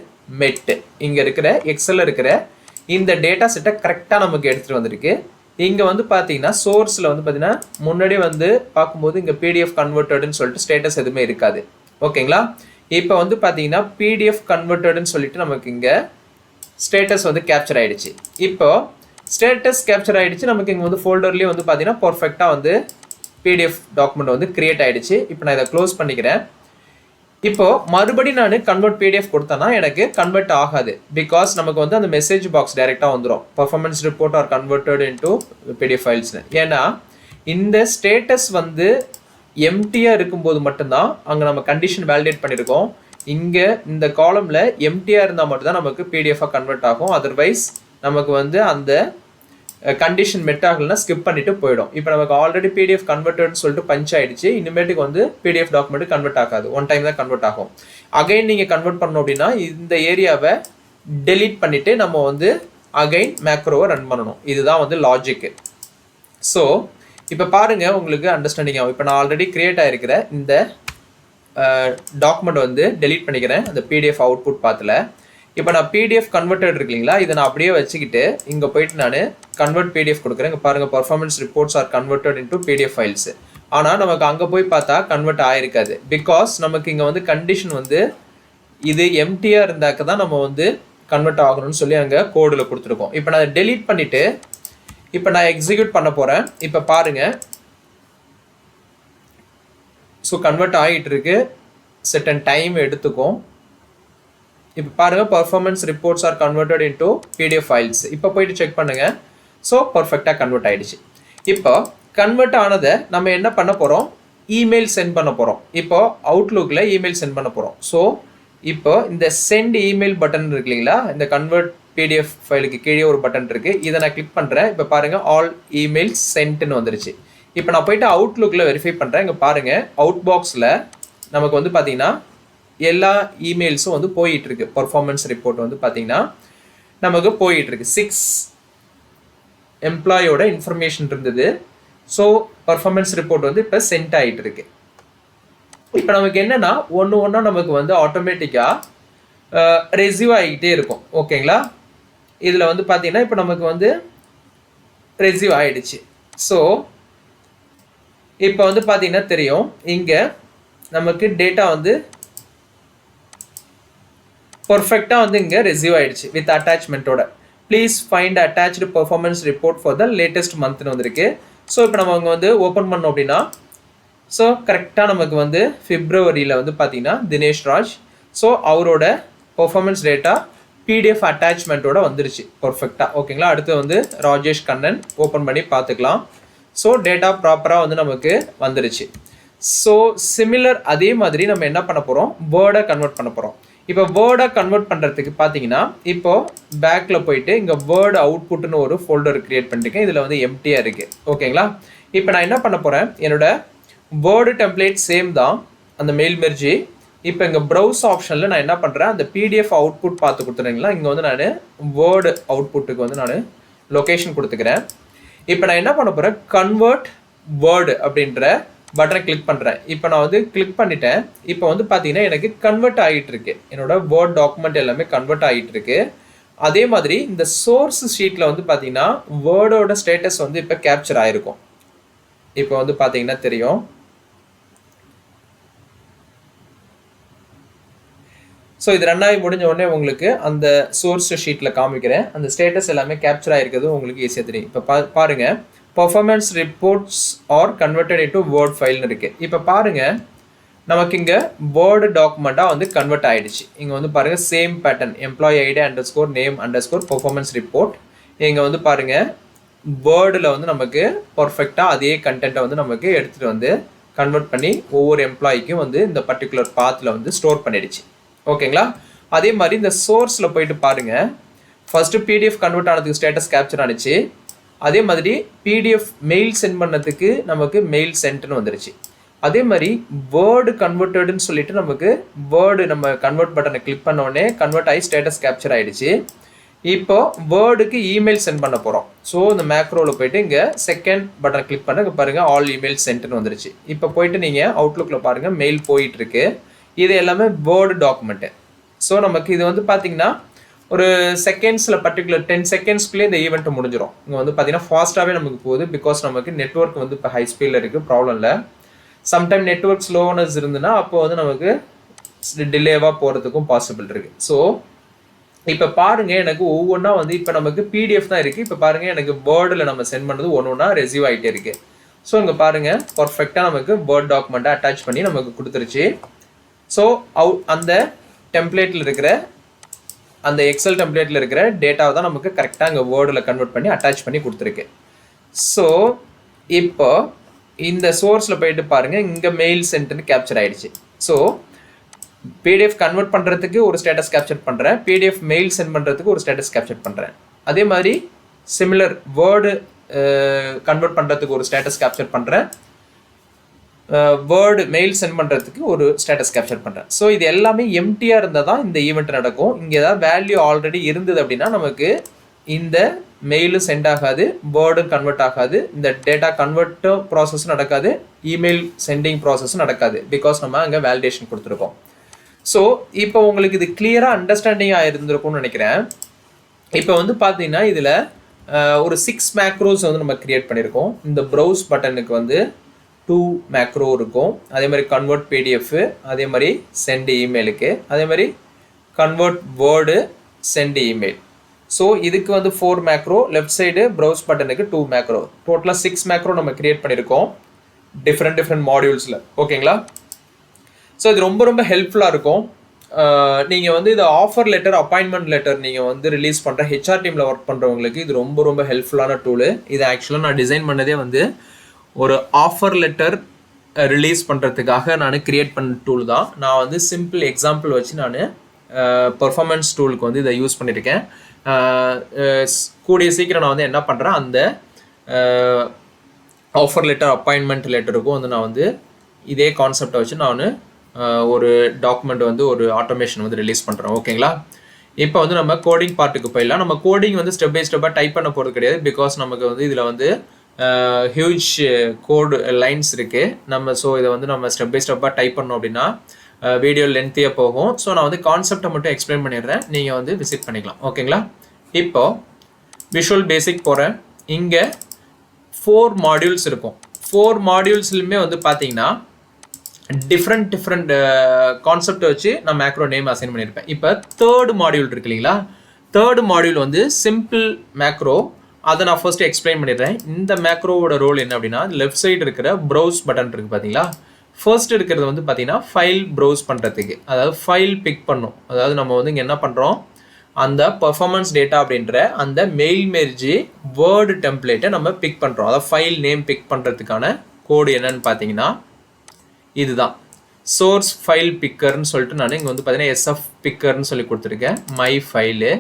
மெட்டு. இங்கே இருக்கிற எக்ஸலில் இருக்கிற இந்த டேட்டா செட்டை கரெக்டாக நமக்கு எடுத்துகிட்டு வந்திருக்கு. இங்கே வந்து பார்த்தீங்கன்னா சோர்ஸில் வந்து பார்த்தீங்கன்னா முன்னாடி வந்து பார்க்கும்போது இங்கே பிடிஎஃப் கன்வெர்ட்டட்னு சொல்லிட்டு ஸ்டேட்டஸ் எதுவுமே இருக்காது. ஓகேங்களா, இப்போ வந்து பார்த்தீங்கன்னா பிடிஎஃப் கன்வெர்ட்டட்னு சொல்லிட்டு நமக்கு இங்கே ஸ்டேட்டஸ் வந்து கேப்சர் ஆகிடுச்சு. இப்போ ஸ்டேட்டஸ் கேப்சர் ஆகிடுச்சு, நமக்கு இங்கே வந்து ஃபோல்டர்லேயே வந்து பார்த்தீங்கன்னா பர்ஃபெக்டாக வந்து பிடிஎஃப் டாக்குமெண்ட் வந்து கிரியேட் ஆகிடுச்சு. இப்போ நான் இதை க்ளோஸ் பண்ணிக்கிறேன். இப்போ மறுபடியும் நான் கன்வெர்ட் பிடிஎஃப் கொடுத்தேன்னா எனக்கு கன்வெர்ட் ஆகாது. பிகாஸ் நமக்கு வந்து அந்த மெசேஜ் பாக்ஸ் டைரெக்டாக வந்துடும், performance report are converted into PDF ஃபைல்ஸ்னு. ஏன்னா இந்த ஸ்டேட்டஸ் வந்து எம்டியாக இருக்கும்போது மட்டும்தான் அங்கே நம்ம கண்டிஷன் வேலிடேட் பண்ணியிருக்கோம். இங்கே இந்த காலமில் எம்டியாக இருந்தால் மட்டும்தான் நமக்கு பிடிஎஃபாக கன்வெர்ட் ஆகும். அதர்வைஸ் நமக்கு வந்து அந்த கண்டிஷன் மெட் ஆகலைன்னா ஸ்கிப் பண்ணிட்டு போயிடும். இப்போ நமக்கு ஆல்ரெடி பிடிஎஃப் கன்வெர்ட்டட்னு சொல்லிட்டு பஞ்ச் ஆயிடுச்சு. இனிமேட்டுக்கு வந்து பிடிஎஃப் டாக்குமெண்ட் கன்வெர்ட் ஆகாது, ஒன் டைம் தான் கன்வெர்ட் ஆகும். அகைன் நீங்கள் கன்வெர்ட் பண்ணணும் அப்படின்னா இந்த ஏரியாவை டெலீட் பண்ணிட்டு நம்ம வந்து அகைன் மேக்ரோவை ரன் பண்ணணும். இதுதான் வந்து லாஜிக்கு. ஸோ இப்போ பாருங்க உங்களுக்கு அண்டர்ஸ்டாண்டிங் ஆகும். இப்போ நான் ஆல்ரெடி கிரியேட் ஆகிருக்கிற இந்த டாக்குமெண்ட் வந்து டெலீட் பண்ணிக்கிறேன் அந்த பிடிஎஃப் அவுட்புட் பாத்தில். இப்போ நான் பிடிஎஃப் கன்வெர்ட்டட் இருக்கு இல்லைங்களா, இதை நான் அப்படியே வச்சுக்கிட்டு இங்கே போயிட்டு நான் கன்வெர்ட் பிடிஎஃப் கொடுக்குறேன். இங்கே பாருங்கள் performance reports are converted into PDF files. ஆனால் நமக்கு அங்கே போய் பார்த்தா கன்வெர்ட் ஆகிருக்காது. பிகாஸ் நமக்கு இங்கே வந்து கண்டிஷன் வந்து இது எம்டியாக இருந்தாக்க தான் நம்ம வந்து கன்வெர்ட் ஆகணும்னு சொல்லி அங்கே கோடில் கொடுத்துருக்கோம். இப்போ நான் அதை டெலீட் பண்ணிவிட்டு இப்போ நான் எக்ஸிக்யூட் பண்ண போகிறேன். இப்போ பாருங்கள், ஸோ கன்வெர்ட் ஆகிட்டு இருக்கு, செட்டன் டைம் எடுத்துக்கும். இப்போ பாருங்கள் performance reports are converted into PDF files. இப்போ போயிட்டு செக் பண்ணுங்கள். ஸோ பர்ஃபெக்டாக கன்வெர்ட் ஆகிடுச்சு. இப்போ கன்வெர்ட் ஆனதை நம்ம என்ன பண்ண போகிறோம், இமெயில் சென்ட் பண்ண போகிறோம். இப்போ அவுட்லுக்கில் இமெயில் சென்ட் பண்ண போகிறோம். ஸோ இப்போ இந்த சென்ட் இமெயில் பட்டன் இருக்கு இல்லைங்களா, இந்த கன்வெர்ட் பிடிஎஃப் ஃபைலுக்கு கீழே ஒரு பட்டன் இருக்குது, இதை நான் கிளிக் பண்ணுறேன். இப்போ பாருங்கள் ஆல் இமெயில்ஸ் சென்ட்னு வந்துருச்சு. இப்போ நான் போயிட்டு அவுட்லுக்கில் வெரிஃபை பண்ணுறேன். இங்கே பாருங்கள் அவுட் பாக்ஸில் நமக்கு வந்து பார்த்தீங்கன்னா எல்லா இமெயில்ஸும் வந்து போயிட்டுருக்கு. பர்ஃபார்மன்ஸ் ரிப்போர்ட் வந்து பார்த்தீங்கன்னா நமக்கு போயிட்டுருக்கு. 6 எம்ப்ளாயோட இன்ஃபர்மேஷன் இருந்தது. ஸோ பர்ஃபார்மன்ஸ் ரிப்போர்ட் வந்து இப்போ சென்ட் ஆகிட்டு இருக்கு. இப்போ நமக்கு என்னென்னா ஒன்று நமக்கு வந்து ஆட்டோமேட்டிக்காக ரெசிவ் ஆகிக்கிட்டே இருக்கும். ஓகேங்களா, இதில் வந்து பார்த்தீங்கன்னா இப்போ நமக்கு வந்து ரெசிவ் ஆகிடுச்சு. ஸோ இப்போ வந்து பார்த்தீங்கன்னா தெரியும், இங்கே நமக்கு டேட்டா வந்து பர்ஃபெக்டாக வந்து இங்கே ரெசிவ் ஆகிடுச்சு வித் அட்டாச்மெண்ட்டோட. Please find attached performance report for the latest மந்த்னு வந்திருக்கு. ஸோ இப்போ நம்ம அங்கே வந்து ஓப்பன் பண்ணோம் அப்படின்னா ஸோ கரெக்டாக நமக்கு வந்து பிப்ரவரியில் வந்து பார்த்தீங்கன்னா தினேஷ் ராஜ், ஸோ அவரோட பர்ஃபார்மன்ஸ் டேட்டா பிடிஎஃப் அட்டாச்மெண்ட்டோட வந்துருச்சு பர்ஃபெக்டாக. ஓகேங்களா, அடுத்து வந்து ராஜேஷ் கண்ணன் ஓப்பன் பண்ணி பார்த்துக்கலாம். ஸோ டேட்டா ப்ராப்பராக வந்து நமக்கு வந்துருச்சு. ஸோ சிமிலர் அதே மாதிரி நம்ம என்ன பண்ண போகிறோம், வேர்டை கன்வெர்ட் பண்ண போகிறோம். இப்போ வேர்டை கன்வெர்ட் பண்ணுறதுக்கு பார்த்தீங்கன்னா இப்போ பேக்கில் போயிட்டு இங்கே வேர்டு அவுட்புட்னு ஒரு ஃபோல்டர் கிரியேட் பண்ணிருக்கேன். இதில் வந்து எம்டியாக இருக்குது. ஓகேங்களா, இப்போ நான் என்ன பண்ண போகிறேன், என்னோட வேர்டு டெம்ப்ளேட் சேம் தான் அந்த மெயில் மெர்ஜி. இப்போ இங்கே ப்ரௌஸ் ஆப்ஷனில் நான் என்ன பண்ணுறேன், அந்த பிடிஎஃப் அவுட்புட் பார்த்து கொடுத்துறீங்களா, இங்கே வந்து நான் வேர்டு அவுட்புட்டுக்கு வந்து நான் லொக்கேஷன் கொடுத்துக்கிறேன். இப்போ நான் என்ன பண்ண போகிறேன், கன்வெர்ட் வேர்டு அப்படின்ற பட்டனை கிளிக் பண்ணுறேன். இப்போ நான் வந்து கிளிக் பண்ணிட்டேன். இப்போ வந்து பார்த்தீங்கன்னா எனக்கு கன்வெர்ட் ஆகிட்டு இருக்கு, என்னோட வேர்ட் டாக்குமெண்ட் எல்லாமே கன்வெர்ட் ஆகிட்டு இருக்கு. அதே மாதிரி இந்த சோர்ஸ் ஷீட்டில் வந்து பார்த்தீங்கன்னா வேர்டோட ஸ்டேட்டஸ் வந்து இப்போ கேப்சர் ஆகிருக்கும். இப்போ வந்து பார்த்தீங்கன்னா தெரியும். ஸோ இது ரன் ஆகி முடிஞ்ச உடனே உங்களுக்கு அந்த சோர்ஸ் ஷீட்டில் காமிக்கிறேன். அந்த ஸ்டேட்டஸ் எல்லாமே கேப்சர் ஆகிருக்கிறது உங்களுக்கு ஈஸியாக தெரியும். இப்போ பாருங்கள் performance reports are converted into Word ஃபைல்னு இருக்குது. இப்போ பாருங்கள் நமக்கு இங்கே வேர்டு டாக்குமெண்ட்டாக வந்து கன்வெர்ட் ஆகிடுச்சு. இங்கே வந்து பாருங்கள் same pattern employee ID _ name _ performance report. இங்கே வந்து பாருங்கள் வேர்டில் வந்து நமக்கு பர்ஃபெக்டாக அதே கண்டென்ட்டை வந்து நமக்கு எடுத்துகிட்டு வந்து கன்வெர்ட் பண்ணி ஒவ்வொரு எம்ப்ளாய்க்கும் வந்து இந்த பர்டிகுலர் பாத்தில் வந்து ஸ்டோர் பண்ணிடுச்சு. ஓகேங்களா, அதே மாதிரி இந்த சோர்ஸில் போயிட்டு பாருங்கள், ஃபஸ்ட்டு பிடிஎஃப் கன்வெர்ட் ஆனதுக்கு ஸ்டேட்டஸ் கேப்சர் ஆனிச்சு. அதே மாதிரி பிடிஎஃப் மெயில் சென்ட் பண்ணதுக்கு நமக்கு மெயில் சென்ட்னு வந்துருச்சு. அதே மாதிரி வேர்டு கன்வெர்ட்டடுன்னு சொல்லிட்டு நமக்கு வேர்டு நம்ம கன்வெர்ட் பட்டனை கிளிக் பண்ண உடனே கன்வெர்ட் ஆகி ஸ்டேட்டஸ் கேப்சர் ஆகிடுச்சு. இப்போ வேர்டுக்கு இமெயில் சென்ட் பண்ண போகிறோம். ஸோ இந்த மேக்ரோவில் போயிட்டு இங்கே செகண்ட் பட்டனை கிளிக் பண்ண இங்கே பாருங்கள் ஆல் இமெயில் சென்ட்னு வந்துருச்சு. இப்போ போயிட்டு நீங்கள் அவுட்லுக்கில் பாருங்கள் மெயில் போயிட்டுருக்கு. இது எல்லாமே வேர்டு டாக்குமெண்ட்டு. ஸோ நமக்கு இது வந்து பார்த்தீங்கன்னா ஒரு செகண்ட்ஸில் பர்டிகுலர் 10 செகண்ட்ஸ்க்குள்ளே இந்த ஈவெண்ட்டு முடிஞ்சிடும். இங்கே வந்து பார்த்தீங்கன்னா ஃபாஸ்ட்டாகவே நமக்கு போகுது. பிகாஸ் நமக்கு நெட்ஒர்க் வந்து இப்போ ஹை ஸ்பீடில் இருக்குது, ப்ராப்ளம் இல்லை. சம்டைம் நெட்ஒர்க் ஸ்லோனஸ் இருந்துன்னா அப்போ வந்து நமக்கு டிலேவாக போகிறதுக்கும் பாசிபிள் இருக்குது. ஸோ இப்போ பாருங்கள் எனக்கு ஒவ்வொன்றா வந்து இப்போ நமக்கு பிடிஎஃப் தான் இருக்குது. இப்போ பாருங்கள் எனக்கு வேர்டில் நம்ம சென்ட் பண்ணது ஒன்றா ரெசிவ் ஆகிட்டே இருக்குது. ஸோ இங்கே பாருங்கள் பர்ஃபெக்டாக நமக்கு வேர்ட் டாக்குமெண்ட்டை அட்டாச் பண்ணி நமக்கு கொடுத்துருச்சு. ஸோ அந்த டெம்ப்ளேட்டில் இருக்கிற அந்த எக்ஸல் டெம்ப்ளேட்டில் இருக்கிற டேட்டாவை தான் நமக்கு கரெக்டாக அங்கே வேர்டில் கன்வெர்ட் பண்ணி அட்டாச் பண்ணி கொடுத்துருக்கு. ஸோ இப்போ இந்த சோர்ஸில் போயிட்டு பாருங்கள் இங்கே மெயில் சென்ட்னு கேப்சர் ஆகிடுச்சு. ஸோ பிடிஎஃப் கன்வெர்ட் பண்ணுறதுக்கு ஒரு ஸ்டேட்டஸ் கேப்சர் பண்ணுறேன், பிடிஎஃப் மெயில் சென்ட் பண்ணுறதுக்கு ஒரு ஸ்டேட்டஸ் கேப்சர் பண்ணுறேன். அதே மாதிரி சிமிலர் வேர்டு கன்வெர்ட் பண்ணுறதுக்கு ஒரு ஸ்டேட்டஸ் கேப்சர் பண்ணுறேன், வேர்டு மெயில் சென்ட் பண்ணுறதுக்கு ஒரு ஸ்டேட்டஸ் கேப்சர் பண்ணுறேன். ஸோ இது எல்லாமே எம்டியாக இருந்தால் தான் இந்த ஈவெண்ட் நடக்கும். இங்கே ஏதாவது வேல்யூ ஆல்ரெடி இருந்தது அப்படின்னா நமக்கு இந்த மெயிலும் சென்ட் ஆகாது, வேர்டும் கன்வெர்ட் ஆகாது, இந்த டேட்டா கன்வெர்ட்டும் ப்ராசஸும் நடக்காது, இமெயில் சென்டிங் ப்ராசஸும் நடக்காது. பிகாஸ் நம்ம அங்கே வேலிடேஷன் கொடுத்துருக்கோம். ஸோ இப்போ உங்களுக்கு இது கிளியராக அண்டர்ஸ்டாண்டிங்காக இருந்திருக்கும்னு நினைக்கிறேன். இப்போ வந்து பார்த்தீங்கன்னா இதில் ஒரு 6 மேக்ரோஸ் வந்து நம்ம க்ரியேட் பண்ணியிருக்கோம். இந்த ப்ரௌஸ் பட்டனுக்கு வந்து 2 மேக்ரோ இருக்கும், அதே மாதிரி கன்வெர்ட் பிடிஎஃப், அதே மாதிரி சென்ட் இமெயிலுக்கு, அதே மாதிரி convert Word send email. So இதுக்கு வந்து 4 மேக்ரோ, லெஃப்ட் சைடு ப்ரௌஸ் பட்டனுக்கு 2 மேக்ரோ, டோட்டலாக 6 மேக்ரோ நம்ம கிரியேட் பண்ணியிருக்கோம் டிஃப்ரெண்ட் மாடியூல்ஸில். ஓகேங்களா? ஸோ இது ரொம்ப ஹெல்ப்ஃபுல்லாக இருக்கும். நீங்கள் வந்து இது ஆஃபர் லெட்டர், அப்பாயின்மெண்ட் லெட்டர் நீங்கள் வந்து ரிலீஸ் பண்ணுற ஹெச்ஆர் டீமில் ஒர்க் பண்ணுறவங்களுக்கு இது ரொம்ப ஹெல்ப்ஃபுல்லான டூலு. இது ஆக்சுவலாக நான் டிசைன் பண்ணதே வந்து ஒரு ஆஃபர் லெட்டர் ரிலீஸ் பண்ணுறதுக்காக நான் க்ரியேட் பண்ண டூல் தான். நான் வந்து சிம்பிள் எக்ஸாம்பிள் வச்சு நான் பர்ஃபார்மன்ஸ் டூலுக்கு வந்து இதை யூஸ் பண்ணியிருக்கேன். கூடிய சீக்கிரம் நான் வந்து என்ன பண்ணுறேன், அந்த ஆஃபர் லெட்டர், அப்பாயின்மெண்ட் லெட்டருக்கும் வந்து நான் வந்து இதே கான்செப்டை வச்சு நான் ஒரு டாக்குமெண்ட் வந்து ஒரு ஆட்டோமேஷன் வந்து ரிலீஸ் பண்ணுறேன். ஓகேங்களா? இப்போ வந்து நம்ம கோடிங் பார்ட்டுக்கு போயிடலாம். நம்ம கோடிங் வந்து ஸ்டெப் பை ஸ்டெப்பாக டைப் பண்ண போகிறது கிடையாது. பிகாஸ் நமக்கு வந்து இதில் வந்து ஹியூஜ் கோடு லைன்ஸ் இருக்குது. ஸோ இதை வந்து நம்ம ஸ்டெப் பை ஸ்டெப்பாக டைப் பண்ணோம் அப்படின்னா வீடியோ லென்த்தியாக போகும். ஸோ நான் வந்து கான்செப்டை மட்டும் எக்ஸ்பிளைன் பண்ணிடுறேன், நீங்கள் வந்து விசிட் பண்ணிக்கலாம். ஓகேங்களா? இப்போ விஷுவல் பேசிக் போகிறேன். இங்கே 4 மாடியூல்ஸ் இருக்கும். 4 மாடியூல்ஸ்லையுமே வந்து பார்த்தீங்கன்னா டிஃப்ரெண்ட் கான்செப்டை வச்சு நான் மேக்ரோ நேம் அசைன் பண்ணியிருப்பேன். இப்போ 3rd மாடியூல் இருக்கு இல்லைங்களா? 3rd மாடியூல் வந்து சிம்பிள் மேக்ரோ. அதை நான் ஃபர்ஸ்ட் எக்ஸ்பிளைன் பண்ணிடுறேன். இந்த மேக்ரோவோட ரோல் என்ன அப்படின்னா, லெஃப்ட் சைடு இருக்கிற ப்ரௌஸ் பட்டன் இருக்குது பார்த்தீங்களா? ஃபர்ஸ்ட் இருக்கிறது வந்து பார்த்தீங்கன்னா ஃபைல் ப்ரௌஸ் பண்ணுறதுக்கு, அதாவது ஃபைல் பிக் பண்ணும். அதாவது நம்ம வந்து இங்கே என்ன பண்ணுறோம், அந்த பர்ஃபார்மன்ஸ் டேட்டா அப்படின்ற அந்த மெயில் மெர்ஜி வேர்டு டெம்ப்ளேட்டை நம்ம பிக் பண்ணுறோம். அதாவது ஃபைல் நேம் பிக் பண்ணுறதுக்கான கோடு என்னன்னு பார்த்தீங்கன்னா இதுதான், சோர்ஸ் ஃபைல் பிக்கர்னு சொல்லிட்டு நான் இங்கே வந்து பார்த்தீங்கன்னா SF பிக்கர்னு சொல்லி கொடுத்துருக்கேன். மை ஃபைலு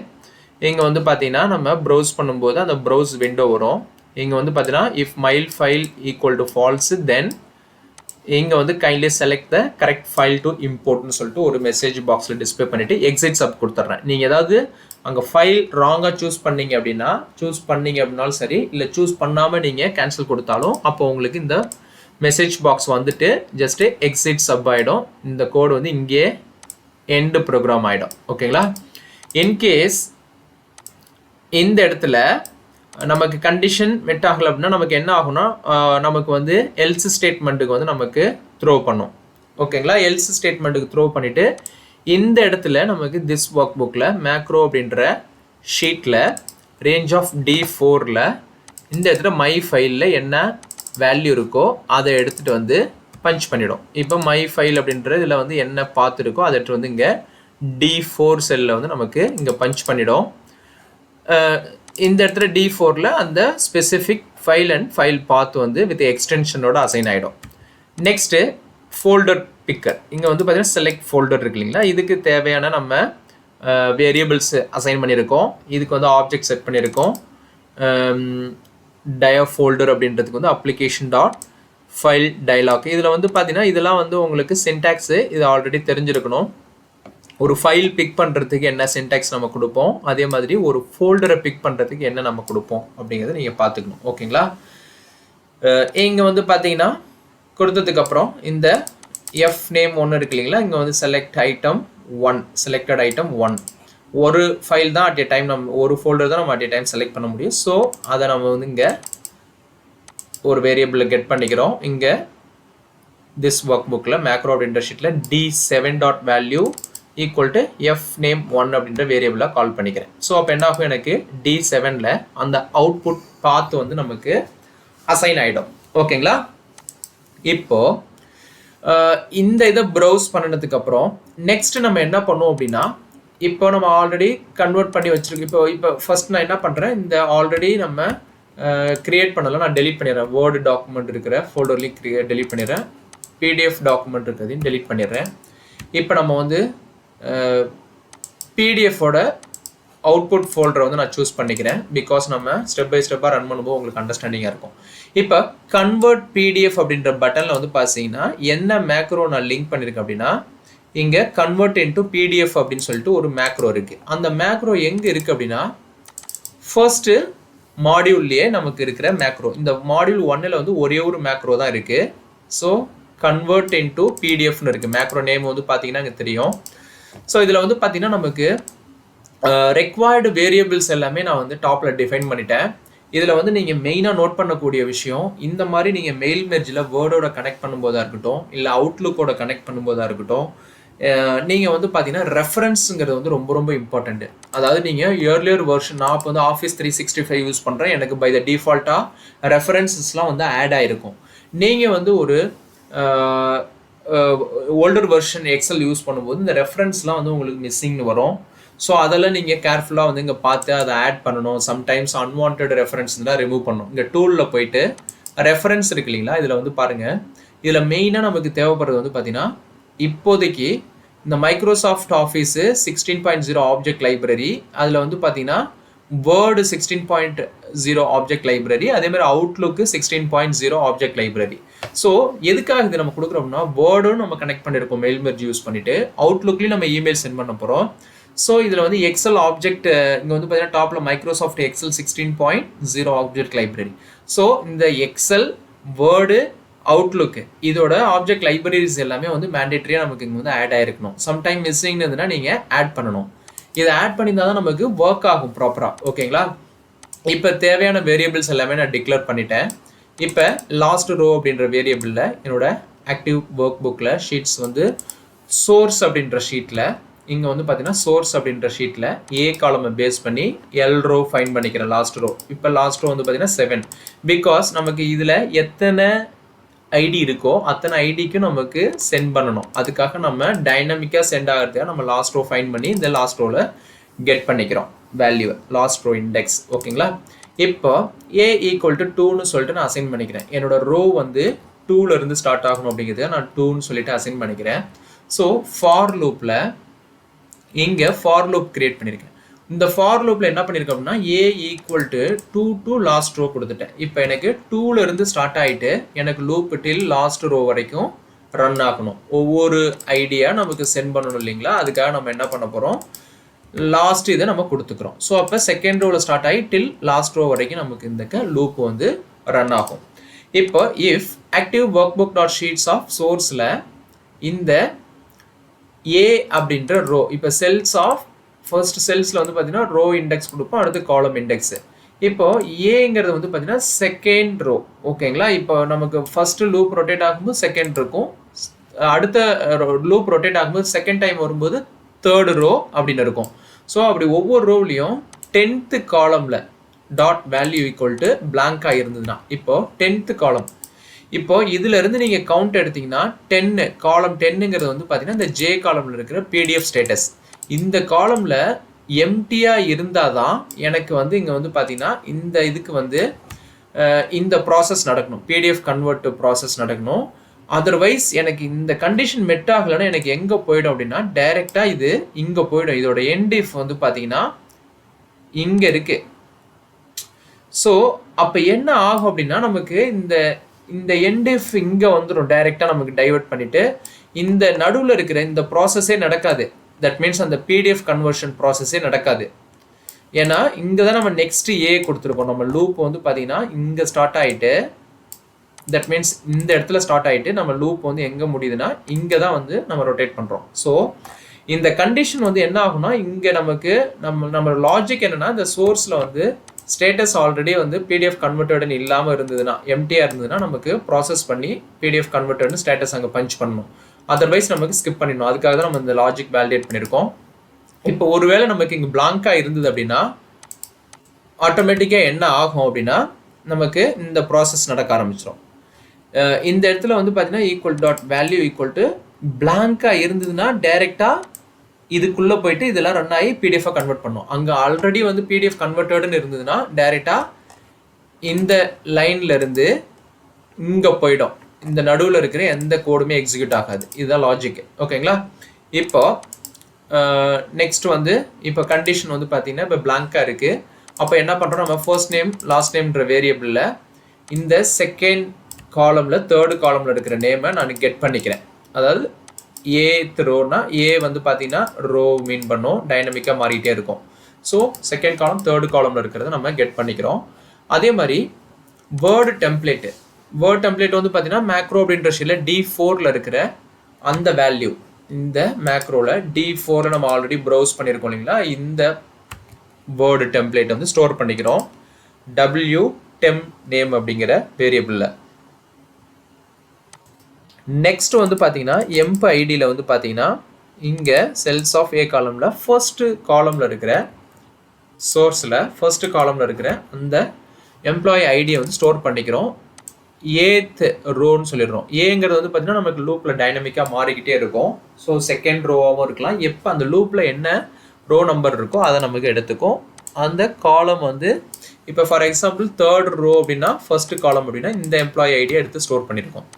இங்கே வந்து பார்த்தீங்கன்னா நம்ம ப்ரௌஸ் பண்ணும்போது அந்த ப்ரௌஸ் விண்டோ வரும். இங்கே வந்து பார்த்தீங்கன்னா if mail file equal to false then இங்கே வந்து kindly select the correct file to இம்போர்ட்னு சொல்லிட்டு ஒரு மெசேஜ் பாக்ஸில் டிஸ்பிளே பண்ணிவிட்டு எக்ஸிட் சப் கொடுத்துட்றேன். நீங்கள் ஏதாவது அங்கே ஃபைல் ராங்காக சூஸ் பண்ணீங்க அப்படின்னாலும் சரி, இல்லை சூஸ் பண்ணாமல் நீங்கள் கேன்சல் கொடுத்தாலும் அப்போ உங்களுக்கு இந்த மெசேஜ் பாக்ஸ் வந்துட்டு ஜஸ்ட்டு எக்ஸிட் சப் ஆகிடும். இந்த கோடு வந்து இங்கே எண்டு ப்ரோக்ராம் ஆகிடும். ஓகேங்களா? இன்கேஸ் இந்த இடத்துல நமக்கு கண்டிஷன் மெட் ஆகலை அப்படின்னா நமக்கு என்ன ஆகும்னா, நமக்கு வந்து எல்ஸ் ஸ்டேட்மெண்ட்டுக்கு வந்து நமக்கு த்ரோ பண்ணும். ஓகேங்களா? எல்ஸ் ஸ்டேட்மெண்ட்டுக்கு த்ரோ பண்ணிவிட்டு இந்த இடத்துல நமக்கு திஸ் ஒர்க் புக்கில் மேக்ரோ அப்படின்ற ஷீட்டில் ரேஞ்ச் ஆஃப் D4ல் இந்த இடத்துல மை ஃபைலில் என்ன வேல்யூ இருக்கோ அதை எடுத்துகிட்டு வந்து பஞ்ச் பண்ணிடும். இப்போ மை ஃபைல் அப்படின்ற இதில் வந்து என்ன பார்த்துருக்கோ அதை எடுத்து வந்து இங்கே D4 செல்லில் வந்து நமக்கு இங்கே பஞ்ச் பண்ணிடும். இந்த இடத்துல D4ல் அந்த specific file and file path வந்து வித் எக்ஸ்டென்ஷனோட அசைன் ஆகிடும். Next folder picker. இங்கே வந்து பார்த்தீங்கன்னா செலக்ட் ஃபோல்டர் இருக்கு இல்லைங்களா? இதுக்கு தேவையான நம்ம வேரியபிள்ஸ் அசைன் பண்ணியிருக்கோம். இதுக்கு வந்து ஆப்ஜெக்ட் செட் பண்ணியிருக்கோம். டய ஃபோல்டர் அப்படின்றதுக்கு வந்து அப்ளிகேஷன் டாட் ஃபைல் டைலாக். இதில் வந்து பார்த்தீங்கன்னா இதெல்லாம் வந்து உங்களுக்கு சின்டாக்ஸு இது ஆல்ரெடி தெரிஞ்சிருக்கணும். ஒரு ஃபைல் பிக் பண்ணுறதுக்கு என்ன சின்டாக்ஸ் நம்ம கொடுப்போம், அதே மாதிரி ஒரு ஃபோல்டரை பிக் பண்ணுறதுக்கு என்ன நம்ம கொடுப்போம் அப்படிங்கிறத நீங்கள் பார்த்துக்கணும். ஓகேங்களா? இங்கே வந்து பார்த்தீங்கன்னா கொடுத்ததுக்கப்புறம் இந்த எஃப் நேம் ஒன்று இருக்கு இல்லைங்களா? இங்கே வந்து செலக்ட் ஐட்டம் 1, செலக்டட் ஐட்டம் 1. ஒரு ஃபைல் தான் அட் ஏ டைம், நம்ம ஒரு ஃபோல்டர் தான் நம்ம அட் ஏ டைம் செலக்ட் பண்ண முடியும். ஸோ அதை நம்ம வந்து இங்கே ஒரு வேரியபிளில் கெட் பண்ணிக்கிறோம். இங்கே திஸ் ஒர்க் புக்கில் மேக்ரோ அப்படின்ற ஷீட்டில் D7 dot value equal to F name 1 அப்படின்ற வேரியபிளாக கால் பண்ணிக்கிறேன். ஸோ அப்போ என்ன ஆகும், எனக்கு D7ல் அந்த அவுட்புட் பாத் வந்து நமக்கு அசைன் ஆகிடும். ஓகேங்களா? இப்போது இந்த இதை ப்ரௌஸ் பண்ணினதுக்கப்புறம் நெக்ஸ்ட் நம்ம என்ன பண்ணுவோம் அப்படின்னா, இப்போ நம்ம ஆல்ரெடி கன்வெர்ட் பண்ணி வச்சுருக்கோம். இப்போ ஃபர்ஸ்ட் நான் என்ன பண்ணுறேன், இந்த ஆல்ரெடி நம்ம க்ரியேட் பண்ணலாம், நான் டெலிட் பண்ணிடுறேன். வேர்டு டாக்குமெண்ட் இருக்கிற ஃபோல்டர்லேயும் டெலிட் பண்ணிடுறேன். PDF டாக்குமெண்ட் இருக்கிறதையும் டெலிட் பண்ணிடுறேன். இப்போ நம்ம வந்து PDFோட அவுட்புட் ஃபோல்டரை வந்து நான் சூஸ் பண்ணிக்கிறேன். பிகாஸ் நம்ம ஸ்டெப் பை ஸ்டெப்பாக ரன் பண்ணும்போது உங்களுக்கு அண்டர்ஸ்டாண்டிங்காக இருக்கும். இப்போ கன்வெர்ட் பிடிஎஃப் அப்படின்ற பட்டனில் வந்து பார்த்தீங்கன்னா என்ன மேக்ரோ நான் லிங்க் பண்ணியிருக்கேன் அப்படின்னா, இங்கே கன்வெர்ட் இன்டு பிடிஎஃப் அப்படின்னு சொல்லிட்டு ஒரு மேக்ரோ இருக்குது. அந்த மேக்ரோ எங்கே இருக்குது அப்படின்னா, ஃபர்ஸ்ட்டு மாடியூல்லையே நமக்கு இருக்கிற மேக்ரோ. இந்த மாடியூல் 1ல் வந்து ஒரே ஒரு மேக்ரோ தான் இருக்குது. ஸோ கன்வெர்ட் இன்டு பிடிஎஃப்னு இருக்குது. மேக்ரோ நேம் வந்து பார்த்தீங்கன்னா இங்கே தெரியும். ஸோ இதில் வந்து பார்த்தீங்கன்னா நமக்கு ரெக்வயர்டு வேரியபிள்ஸ் எல்லாமே நான் வந்து டாப்பில் டிஃபைன் பண்ணிட்டேன். இதில் வந்து நீங்கள் மெயினாக நோட் பண்ணக்கூடிய விஷயம், இந்த மாதிரி நீங்கள் மெயில் மெர்ஜில் வேர்டோட கனெக்ட் பண்ணும்போதாக இருக்கட்டும், இல்லை அவுட்லுக்கோட கனெக்ட் பண்ணும்போதாக இருக்கட்டும், நீங்கள் வந்து பார்த்தீங்கன்னா ரெஃபரன்ஸுங்கிறது வந்து ரொம்ப ரொம்ப இம்பார்ட்டண்ட்டு. அதாவது நீங்கள் இயர்லியர் வெர்ஷன், நான் இப்போ வந்து ஆஃபீஸ் 365 யூஸ் பண்ணுறேன், எனக்கு பை த டிஃபால்ட்டாக ரெஃபரன்ஸஸ்லாம் வந்து ஆட் ஆகிருக்கும். நீங்கள் வந்து ஒரு ஓல்டர் வெர்ஷன் எக்ஸல் யூஸ் பண்ணும்போது இந்த ரெஃபரன்ஸ்லாம் வந்து உங்களுக்கு மிஸ்ஸிங்னு வரும். ஸோ அதெல்லாம் நீங்கள் கேர்ஃபுல்லாக வந்து இங்கே பார்த்து அதை ஆட் பண்ணணும். சம்டைம்ஸ் அன்வான்ட் ரெஃபரன்ஸ் தான் ரிமூவ் பண்ணணும். இங்கே டூலில் போயிட்டு ரெஃபரன்ஸ் இருக்கு இல்லைங்களா, இதில் வந்து பாருங்கள், இதில் மெயினாக நமக்கு தேவைப்படுறது வந்து பார்த்தீங்கன்னா, இப்போதைக்கு இந்த மைக்ரோசாஃப்ட் ஆஃபீஸு 16.0 ஆப்ஜெக்ட் லைப்ரரி, அதில் வந்து பார்த்தீங்கன்னா வேர்டு 16.0 ஆப்ஜெக்ட் லைப்ரரி, அதேமாதிரி அவுட்லுக்கு 16.0 ஆப்ஜெக்ட் லைப்ரரி. ஸோ எதுக்காக இது நம்ம கொடுக்குறோம்னா, வேர்டும் நம்ம கனெக்ட் பண்ணியிருக்கோம் மெயில் மெர்ஜ் யூஸ் பண்ணிவிட்டு, அவுட்லுக்லேயும் நம்ம இமெயில் சென்ட் பண்ண போகிறோம். ஸோ இதில் வந்து எக்ஸல் ஆப்ஜெக்ட், இங்கே வந்து பார்த்தீங்கன்னா டாப்பில் Microsoft Excel 16.0 object library. So இந்த எக்ஸல், வேர்டு, அவுட்லுக்கு இதோட ஆப்ஜெக்ட் லைப்ரரிஸ் எல்லாமே வந்து மேண்டேட்டரியாக நமக்கு இங்கே வந்து ஆட் ஆகிருக்கணும். சம்டைம் மிஸ்ஸிங்னு இருந்ததுன்னா நீங்கள் ஆட் பண்ணணும். இதை ஆட் பண்ணியிருந்தால் தான் நமக்கு ஒர்க் ஆகும் ப்ராப்பராக. ஓகேங்களா? இப்போ தேவையான வேரியபிள்ஸ் எல்லாமே நான் டிக்ளேர் பண்ணிட்டேன். இப்போ லாஸ்ட் ரோ அப்படின்ற வேரியபிளில் என்னோட ஆக்டிவ் ஒர்க் புக்கில் ஷீட்ஸ் வந்து சோர்ஸ் அப்படின்ற ஷீட்டில், இங்கே வந்து பார்த்தீங்கன்னா சோர்ஸ் அப்படின்ற ஷீட்டில் ஏ காலமை பேஸ் பண்ணி எல் ரோ ஃபைன் பண்ணிக்கிறேன், லாஸ்ட் ரோ. இப்போ லாஸ்ட் ரோ வந்து பார்த்தீங்கன்னா 7. பிகாஸ் நமக்கு இதில் எத்தனை ஐடி இருக்கோ அத்தனை ஐடிக்கும் நமக்கு சென்ட் பண்ணணும். அதுக்காக நம்ம டைனமிக்காக சென்ட் ஆகிறதுக்காக நம்ம லாஸ்ட் ரோ ஃபைன் பண்ணி இந்த லாஸ்ட் ரோவில் கெட் பண்ணிக்கிறோம் வேல்யூ, லாஸ்ட் ரோ இண்டெக்ஸ். ஓகேங்களா? இப்போ ஏ ஈக்குவல் டு 2ன்னு சொல்லிட்டு நான் அசைன் பண்ணிக்கிறேன். என்னோட ரோ வந்து 2லேருந்து ஸ்டார்ட் ஆகணும் அப்படிங்கிறத நான் 2ன்னு சொல்லிட்டு அசைன் பண்ணிக்கிறேன். ஸோ ஃபார் லூப்பில் இங்கே ஃபார் லூப் கிரியேட் பண்ணியிருக்கேன். இந்த ஃபார் லூப்பில் என்ன பண்ணியிருக்கேன் அப்படின்னா, a equal to 2 to last row கொடுத்துட்டேன். இப்போ எனக்கு 2லேருந்து ஸ்டார்ட் ஆகிட்டு எனக்கு லூப் டில் லாஸ்ட் ரோ வரைக்கும் ரன் ஆகணும். ஒவ்வொரு ஐடியா நமக்கு சென்ட் பண்ணணும் இல்லைங்களா, அதுக்காக நம்ம என்ன பண்ண போகிறோம், லாஸ்ட் இதை நம்ம கொடுத்துக்கிறோம். ஸோ அப்போ செகண்ட் ரோவில் ஸ்டார்ட் ஆகி டில் லாஸ்ட் ரோ வரைக்கும் நமக்கு இந்த லூப் வந்து ரன் ஆகும். இப்போ if active work book dot sheets of சோர்ஸில் இந்த ஏ அப்படின்ற ரோ, இப்போ செல்ஸ் ஆஃப் ஃபர்ஸ்ட் செல்ஸில் வந்து பார்த்தீங்கன்னா ரோ இண்டெக்ஸ் கொடுப்போம், அடுத்து காலம் இண்டெக்ஸு. இப்போ ஏங்கிறது வந்து பார்த்தீங்கன்னா செகண்ட் ரோ. ஓகேங்களா? இப்போ நமக்கு ஃபர்ஸ்ட் லூப் ரொட்டேட் ஆகும்போது செகண்ட் இருக்கும், அடுத்த லூப் ரொட்டேட் ஆகும்போது செகண்ட் டைம் வரும்போது தேர்டு ரோ அப்படின்னு இருக்கும். ஸோ அப்படி ஒவ்வொரு ரோவ்லையும் 10th காலமில் டாட் வேல்யூ ஈக்குவல் டு பிளாங்காக இருந்ததுன்னா, இப்போ 10th காலம், இப்போ இதிலிருந்து நீங்கள் கவுண்ட் எடுத்தீங்கன்னா 10 காலம் 10ங்கிறது வந்து பார்த்தீங்கன்னா இந்த ஜே காலமில் இருக்கிற பிடிஎஃப் ஸ்டேட்டஸ். இந்த காலமில் எம்டியாக இருந்தால் தான் எனக்கு வந்து இங்கே வந்து பார்த்தீங்கன்னா இந்த இதுக்கு வந்து இந்த ப்ராசஸ் நடக்கணும், பிடிஎஃப் கன்வெர்ட் ப்ராசஸ் நடக்கணும். அதர்வைஸ் எனக்கு இந்த கண்டிஷன் மெட் ஆகலைன்னா எனக்கு எங்கே போயிடும் அப்படின்னா டைரெக்டாக இது இங்கே போயிடும். இதோட எண்ட் இஃப் வந்து பார்த்தீங்கன்னா இங்கே இருக்குது. ஸோ அப்போ என்ன ஆகும் அப்படின்னா நமக்கு இந்த எண்ட் இஃப் இங்கே வந்துடும், டைரெக்டாக நமக்கு டைவர்ட் பண்ணிவிட்டு இந்த நடுவில் இருக்கிற இந்த ப்ராசஸே நடக்காது. தட் மீன்ஸ் அந்த பிடிஎஃப் கன்வர்ஷன் ப்ராசஸே நடக்காது. ஏன்னா இங்கே தான் நம்ம நெக்ஸ்ட் ஏ கொடுத்துருக்கோம். நம்ம லூப் வந்து பார்த்தீங்கன்னா இங்கே ஸ்டார்ட் ஆகிட்டு, தட் மீன்ஸ் இந்த இடத்துல ஸ்டார்ட் ஆகிட்டு நம்ம லூப் வந்து எங்கே முடியுதுன்னா இங்கே தான் வந்து நம்ம ரொட்டேட் பண்ணுறோம். ஸோ இந்த கண்டிஷன் வந்து என்ன ஆகும்னா, இங்கே நமக்கு நம்ம லாஜிக் என்னென்னா, இந்த சோர்ஸில் வந்து ஸ்டேட்டஸ் ஆல்ரெடி வந்து பிடிஎஃப் கன்வெர்ட்டட்னு இல்லாமல் இருந்ததுன்னா, எம்டியாக இருந்ததுன்னா நமக்கு ப்ராசஸ் பண்ணி பிடிஎஃப் கன்வெர்ட்டட்னு ஸ்டேட்டஸ் அங்கே பஞ்ச் பண்ணணும். அதர்வைஸ் நமக்கு ஸ்கிப் பண்ணிடணும். அதுக்காக தான் நம்ம இந்த லாஜிக் வேலிடேட் பண்ணியிருக்கோம். இப்போ ஒருவேளை நமக்கு இங்கே பிளாங்காக இருந்தது அப்படின்னா ஆட்டோமேட்டிக்காக என்ன ஆகும் அப்படின்னா நமக்கு இந்த ப்ராசஸ் நடக்க ஆரம்பிச்சிடும். இந்த இடத்துல வந்து பார்த்தீங்கன்னா equal dot value equal to பிளாங்காக இருந்ததுன்னா டைரெக்டாக இதுக்குள்ளே போயிட்டு இதெல்லாம் ரன் ஆகி பிடிஎஃபாக கன்வெர்ட் பண்ணும். அங்கே ஆல்ரெடி வந்து பிடிஎஃப் கன்வெர்ட்டட்னு இருந்ததுன்னா டைரெக்டாக இந்த லைனில் இருந்து இங்கே போயிடும். இந்த நடுவில் இருக்கிற எந்த கோடுமே எக்ஸிக்யூட் ஆகாது. இதுதான் லாஜிக். ஓகேங்களா? இப்போ நெக்ஸ்ட் வந்து இப்போ கண்டிஷன் வந்து பார்த்தீங்கன்னா இப்போ பிளாங்காக இருக்குது. அப்போ என்ன பண்ணுறோம், நம்ம ஃபர்ஸ்ட் நேம் லாஸ்ட் நேம்ன்ற வேரியபிளில் இந்த செகண்ட் காலமில் தேர்டு காலமில் இருக்கிற நேமை நான் கெட் பண்ணிக்கிறேன். அதாவது ஏத் ரோனா ஏ வந்து பார்த்தீங்கன்னா ரோ மீன் பண்ணோம், டைனமிக்காக மாறிட்டே இருக்கும். ஸோ செகண்ட் காலம் தேர்டு காலமில் இருக்கிறத நம்ம கெட் பண்ணிக்கிறோம். அதே மாதிரி வேர்டு டெம்ப்ளேட்டு வந்து பார்த்தீங்கன்னா மேக்ரோ அப்படின்ற ஷீட்டில் D4ல் இருக்கிற அந்த வேல்யூ இந்த மேக்ரோவில் D4 நம்ம ஆல்ரெடி ப்ரௌஸ் பண்ணியிருக்கோம் இல்லைங்களா, இந்த வேர்டு டெம்ப்ளேட் வந்து ஸ்டோர் பண்ணிக்கிறோம் WTemp நேம் அப்படிங்கிற வேரியபிளில். நெக்ஸ்ட் வந்து பார்த்தீங்கன்னா எம்ப் ஐடியில் வந்து பார்த்தீங்கன்னா இங்கே செல்ஸ் ஆஃப் ஏ காலமில் ஃபர்ஸ்ட் காலமில் இருக்கிற சோர்ஸில் ஃபர்ஸ்ட் காலமில் இருக்கிற அந்த எம்ப்ளாயி ஐடியை வந்து ஸ்டோர் பண்ணிக்கிறோம். ஏத் ரோன்னு சொல்லிடுறோம். ஏங்கிறது வந்து பார்த்தீங்கன்னா நமக்கு லூப்பில் டைனமிக்காக மாறிக்கிட்டே இருக்கும். ஸோ செகண்ட் ரோவாகவும் இருக்கலாம். எப்போ அந்த லூப்பில் என்ன ரோ நம்பர் இருக்கோ அதை நமக்கு எடுத்துக்கும். அந்த காலம் வந்து இப்போ ஃபார் எக்ஸாம்பிள் தேர்ட் ரோ அப்படின்னா ஃபர்ஸ்ட் காலம் அப்படின்னா இந்த எம்ப்ளாயி ஐடியை எடுத்து ஸ்டோர் பண்ணியிருக்கோம்.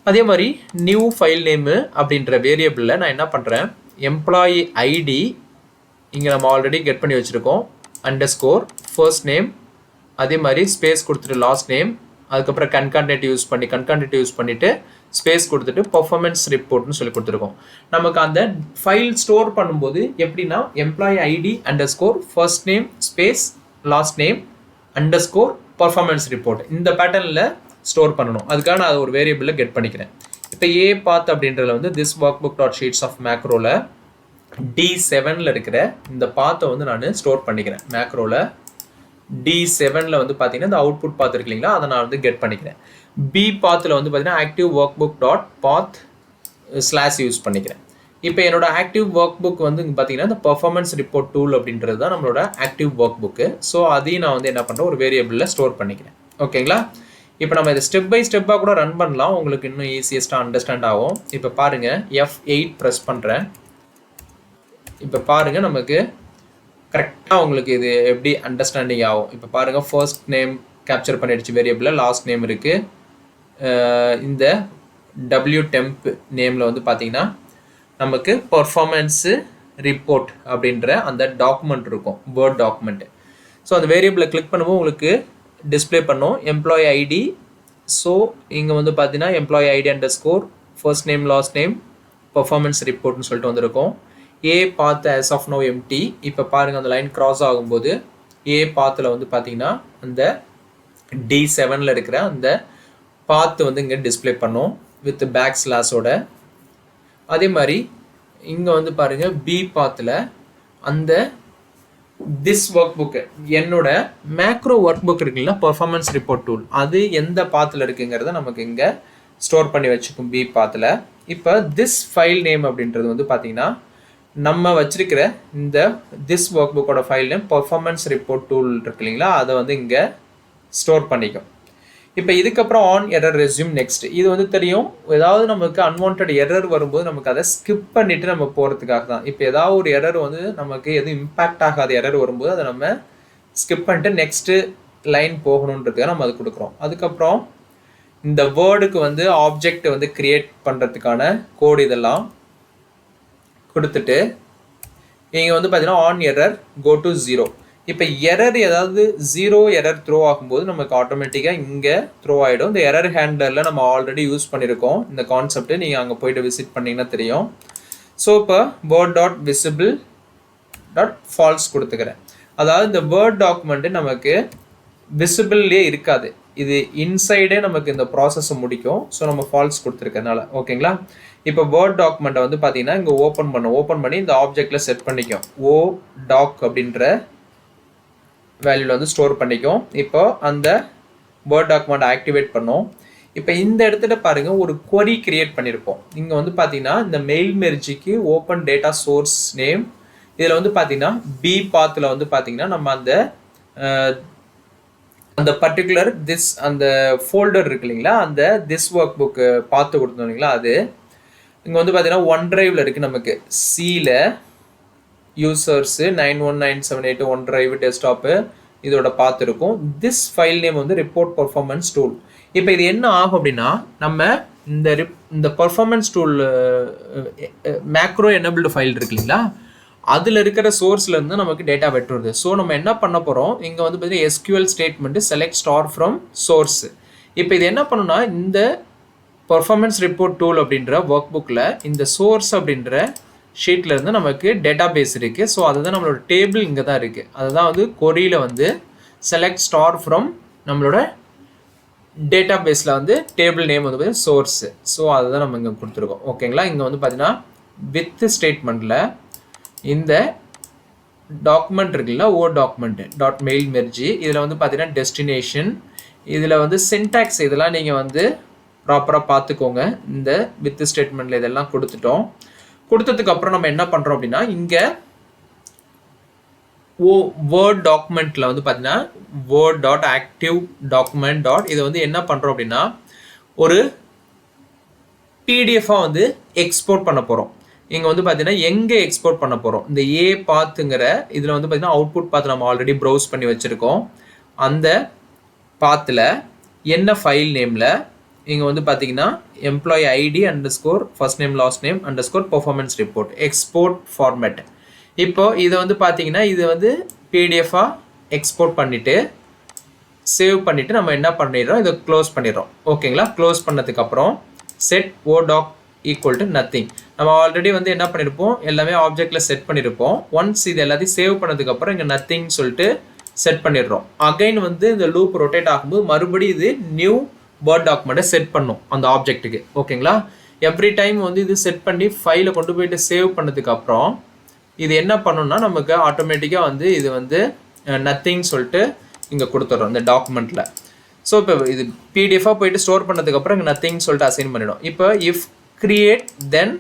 அதே மாதிரி நியூ ஃபைல் நேமு அப்படின்ற வேரியபிளில் நான் என்ன பண்ணுறேன், எம்ப்ளாயி ஐடி இங்கே நம்ம ஆல்ரெடி கெட் பண்ணி வச்சுருக்கோம் அண்டர்ஸ்கோர் ஃபர்ஸ்ட் நேம், அதே மாதிரி ஸ்பேஸ் கொடுத்துட்டு லாஸ்ட் நேம், அதுக்கப்புறம் கன்கான்டேட் யூஸ் பண்ணிவிட்டு ஸ்பேஸ் கொடுத்துட்டு பர்ஃபார்மன்ஸ் ரிப்போர்ட்னு சொல்லி கொடுத்துருக்கோம். நமக்கு அந்த ஃபைல் ஸ்டோர் பண்ணும்போது எப்படின்னா employee ID underscore first name space last name underscore performance report இந்த பேட்டர்னில் ஸ்டோர் பண்ணணும். அதுக்காக நான் ஒரு வேரியபிளில் கெட் பண்ணிக்கிறேன். இப்போ ஏ பாத் அப்படின்றதுல வந்து this work book dot sheets of மேக்ரோவில் D7ல் இருக்கிற இந்த பாத்தை வந்து நான் ஸ்டோர் பண்ணிக்கிறேன். மேக்ரோவில் D7ல் வந்து பார்த்தீங்கன்னா இந்த அவுட்புட் பாத் இருக்கு இல்லைங்களா, அதை நான் வந்து கெட் பண்ணிக்கிறேன். பி பாத்தில் வந்து பார்த்தீங்கன்னா active work book dot path slash use பண்ணிக்கிறேன். இப்போ என்னோட ஆக்டிவ் ஒர்க் புக் வந்து பார்த்தீங்கன்னா இந்த பர்ஃபார்மன்ஸ் ரிப்போர்ட் டூல் அப்படின்றது தான் நம்மளோட ஆக்டிவ் ஒர்க் புக்கு. ஸோ அதையும் நான் வந்து என்ன பண்ணுறேன், ஒரு வேரியபிளில் ஸ்டோர் பண்ணிக்கிறேன். ஓகேங்களா, இப்போ நம்ம இதை ஸ்டெப் பை ஸ்டெப்பாக கூட ரன் பண்ணலாம், உங்களுக்கு இன்னும் ஈஸியஸ்ட்டாக அண்டர்ஸ்டாண்ட் ஆகும். இப்போ பாருங்கள் F8 ப்ரெஸ் பண்ணுறேன். இப்போ பாருங்கள் நமக்கு கரெக்டாக உங்களுக்கு இது எப்படி அண்டர்ஸ்டாண்டிங் ஆகும். இப்போ பாருங்கள் ஃபர்ஸ்ட் நேம் கேப்சர் பண்ணிடுச்சு வேரியபிளில், லாஸ்ட் நேம் இருக்குது. இந்த WTemp நேமில் வந்து பார்த்தீங்கன்னா நமக்கு பர்ஃபார்மன்ஸு ரிப்போர்ட் அப்படின்ற அந்த டாக்குமெண்ட் இருக்கும், வேர்ட் டாக்குமெண்ட்டு. ஸோ அந்த வேரியபிளை கிளிக் பண்ணும்போது உங்களுக்கு டிஸ்பிளே பண்ணும் எம்ப்ளாயி ஐடி. ஸோ இங்கே வந்து பார்த்தீங்கன்னா employee ID underscore first name last name performance ரிப்போர்ட்னு சொல்லிட்டு வந்திருக்கும். ஏ பாத் as of now empty. இப்போ பாருங்கள் அந்த லைன் கிராஸ் ஆகும்போது ஏ பாத்தில் வந்து பார்த்தீங்கன்னா அந்த D7ல் இருக்கிற அந்த பாத்து வந்து இங்கே டிஸ்பிளே பண்ணும் வித் பேக் ஸ்லாஷோட. அதே மாதிரி இங்கே வந்து பாருங்கள் பி பாத்தில் அந்த திஸ் ஒர்க் புக்கு என்னோட மேக்ரோ ஒர்க் புக் இருக்குங்களா பர்ஃபார்மன்ஸ் ரிப்போர்ட் டூல், அது எந்த பாத்தில் இருக்குங்கிறத நமக்கு இங்கே ஸ்டோர் பண்ணி வச்சுக்கும் பி பாத்தில். இப்போ திஸ் ஃபைல் நேம் அப்படின்றது வந்து பார்த்தீங்கன்னா நம்ம வச்சிருக்கிற இந்த திஸ் ஒர்க் புக்கோட file name performance report tool இருக்கு இல்லைங்களா, அதை வந்து இங்கே ஸ்டோர் பண்ணிக்கும். இப்போ இதுக்கப்புறம் ஆன் எரர் ரெஸ்யூம் நெக்ஸ்ட். இது வந்து தெரியும், ஏதாவது நமக்கு அன்வான்ட் எரர் வரும்போது நமக்கு அதை ஸ்கிப் பண்ணிவிட்டு நம்ம போகிறதுக்காக தான். இப்போ ஏதாவது ஒரு எரர் வந்து நமக்கு எதுவும் இம்பேக்ட் ஆகாத எரர் வரும்போது அதை நம்ம ஸ்கிப் பண்ணிட்டு நெக்ஸ்ட்டு லைன் போகணுன்றதுக்காக நம்ம அது கொடுக்குறோம். அதுக்கப்புறம் இந்த வேர்டுக்கு வந்து ஆப்ஜெக்ட் வந்து கிரியேட் பண்ணுறதுக்கான கோடு இதெல்லாம் கொடுத்துட்டு இங்கே வந்து பார்த்தீங்கன்னா ஆன் எரர் கோ டு 0. இப்போ எரர் ஏதாவது 0 எரர் த்ரோ ஆகும்போது நமக்கு ஆட்டோமேட்டிக்காக இங்கே த்ரோ ஆகிடும். இந்த எரர் ஹேண்டலில் நம்ம ஆல்ரெடி யூஸ் பண்ணியிருக்கோம் இந்த கான்செப்ட்டு, நீங்கள் அங்கே போய்ட்டு விசிட் பண்ணிங்கன்னா தெரியும். ஸோ இப்போ word dot visible dot false கொடுத்துக்கிறேன். அதாவது இந்த வேர்ட் டாக்குமெண்ட்டு நமக்கு விசிபிள்லேயே இருக்காது, இது இன்சைடே நமக்கு இந்த ப்ராசஸை முடிக்கும். ஸோ நம்ம ஃபால்ஸ் கொடுத்துருக்கனால ஓகேங்களா. இப்போ வேர்ட் டாக்குமெண்ட்டை வந்து பார்த்தீங்கன்னா இங்கே ஓப்பன் பண்ணி இந்த ஆப்ஜெக்டில் செட் பண்ணிக்கும். ஓ டாக் அப்படின்ற வேல்யூவில் வந்து ஸ்டோர் பண்ணிக்கும். இப்போ அந்த வேர்ட் டாக்குமெண்ட் ஆக்டிவேட் பண்ணோம். இப்போ இந்த இடத்துல பாருங்கள் ஒரு query கிரியேட் பண்ணியிருப்போம். இங்கே வந்து பார்த்தீங்கன்னா இந்த மெயில் மெர்ஜிக்கு ஓப்பன் டேட்டா சோர்ஸ் நேம், இதில் வந்து பார்த்தீங்கன்னா பி பாத்தில் வந்து பார்த்தீங்கன்னா நம்ம அந்த பர்டிகுலர் திஸ் அந்த ஃபோல்டர் இருக்கு இல்லைங்களா, அந்த திஸ் ஒர்க் புக்கு பார்த்து கொடுத்தோம் இல்லைங்களா, அது இங்கே வந்து பார்த்தீங்கன்னா OneDriveல இருக்குது. நமக்கு சியில் யூசர்ஸு 919781 OneDrive டெஸ்க்டாப்பு இதோட பார்த்துருக்கும். திஸ் ஃபைல் நேம் வந்து ரிப்போர்ட் பர்ஃபார்மன்ஸ் டூல். இப்போ இது என்ன ஆகும் அப்படின்னா நம்ம இந்த performance tool macro enabled file இருக்கு இல்லைங்களா, அதில் இருக்கிற சோர்ஸ்லேருந்து நமக்கு டேட்டா வெட்டுறது. ஸோ நம்ம என்ன பண்ண போகிறோம், இங்கே வந்து பார்த்தீங்கன்னா SQL statement select star from source. இப்போ இது என்ன பண்ணுன்னா, இந்த பர்ஃபார்மன்ஸ் ரிப்போர்ட் டூல் அப்படின்ற ஒர்க் புக்கில் இந்த சோர்ஸ் அப்படின்ற ஷீட்லேருந்து நமக்கு டேட்டா பேஸ் இருக்குது. ஸோ அதுதான் நம்மளோட டேபிள் இங்கே தான் இருக்குது. அதுதான் வந்து கொரியில் வந்து செலக்ட் ஸ்டார் ஃப்ரம் நம்மளோட டேட்டா பேஸில் வந்து டேபிள் நேம் வந்து பார்த்தீங்கன்னா சோர்ஸு. ஸோ அதுதான் நம்ம இங்கே கொடுத்துருக்கோம். ஓகேங்களா, இங்கே வந்து பார்த்தீங்கன்னா வித் ஸ்டேட்மெண்ட்டில் இந்த டாக்குமெண்ட் இருக்குல்ல, டாக்குமெண்ட் டாட் மெயில் மெர்ஜி, இதில் வந்து பார்த்தீங்கன்னா டெஸ்டினேஷன், இதில் வந்து சின்டாக்ஸ் இதெல்லாம் நீங்கள் வந்து ப்ராப்பராக பார்த்துக்கோங்க. இந்த வித் ஸ்டேட்மெண்ட்டில் இதெல்லாம் கொடுத்ததுக்கப்புறம் நம்ம என்ன பண்ணுறோம் அப்படின்னா, இங்கே வேர்ட் டாக்குமெண்ட்டில் வந்து பார்த்தீங்கன்னா word dot active document dot இதை வந்து என்ன பண்ணுறோம் அப்படின்னா ஒரு பிடிஎஃபாக வந்து எக்ஸ்போர்ட் பண்ண போகிறோம். இங்கே வந்து பார்த்தீங்கன்னா எங்கே எக்ஸ்போர்ட் பண்ண போகிறோம், இந்த ஏ பாத்துங்கிற இதில் வந்து பார்த்தீங்கன்னா அவுட்புட் பாத்து நம்ம ஆல்ரெடி ப்ரௌஸ் பண்ணி வச்சுருக்கோம். அந்த பாத்தில் என்ன ஃபைல் நேமில் இங்கே வந்து பார்த்தீங்கன்னா employee ID underscore first name last name underscore performance report export format. இப்போ இதை வந்து பார்த்தீங்கன்னா இது வந்து பிடிஎஃபாக எக்ஸ்போர்ட் பண்ணிவிட்டு சேவ் பண்ணிவிட்டு நம்ம என்ன பண்ணிடுறோம், இதை க்ளோஸ் பண்ணிடுறோம். ஓகேங்களா, க்ளோஸ் பண்ணதுக்கப்புறம் set doc equal to nothing. நம்ம ஆல்ரெடி வந்து என்ன பண்ணியிருப்போம், எல்லாமே ஆப்ஜெக்டில் செட் பண்ணியிருப்போம். ஒன்ஸ் இது எல்லாத்தையும் சேவ் பண்ணதுக்கப்புறம் இங்கே நத்திங் சொல்லிட்டு செட் பண்ணிடுறோம். அகைன் வந்து இந்த லூப் ரொட்டேட் ஆகும்போது மறுபடியும் இது நியூ வேர்ட் டாக்குமெண்ட்டை செட் பண்ணும் அந்த ஆப்ஜெக்ட்டுக்கு. ஓகேங்களா, எவ்ரி டைம் வந்து இது செட் பண்ணி ஃபைலை கொண்டு போயிட்டு சேவ் பண்ணதுக்கப்புறம் இது என்ன பண்ணணும்னா நமக்கு ஆட்டோமேட்டிக்காக வந்து இது வந்து நத்திங் சொல்லிட்டு இங்கே கொடுத்துட்றோம் இந்த டாக்குமெண்ட்டில். ஸோ இப்போ இது பிடிஎஃபாக போயிட்டு ஸ்டோர் பண்ணதுக்கப்புறம் இங்கே நத்திங் சொல்லிட்டு அசைன் பண்ணிடும். இப்போ if create then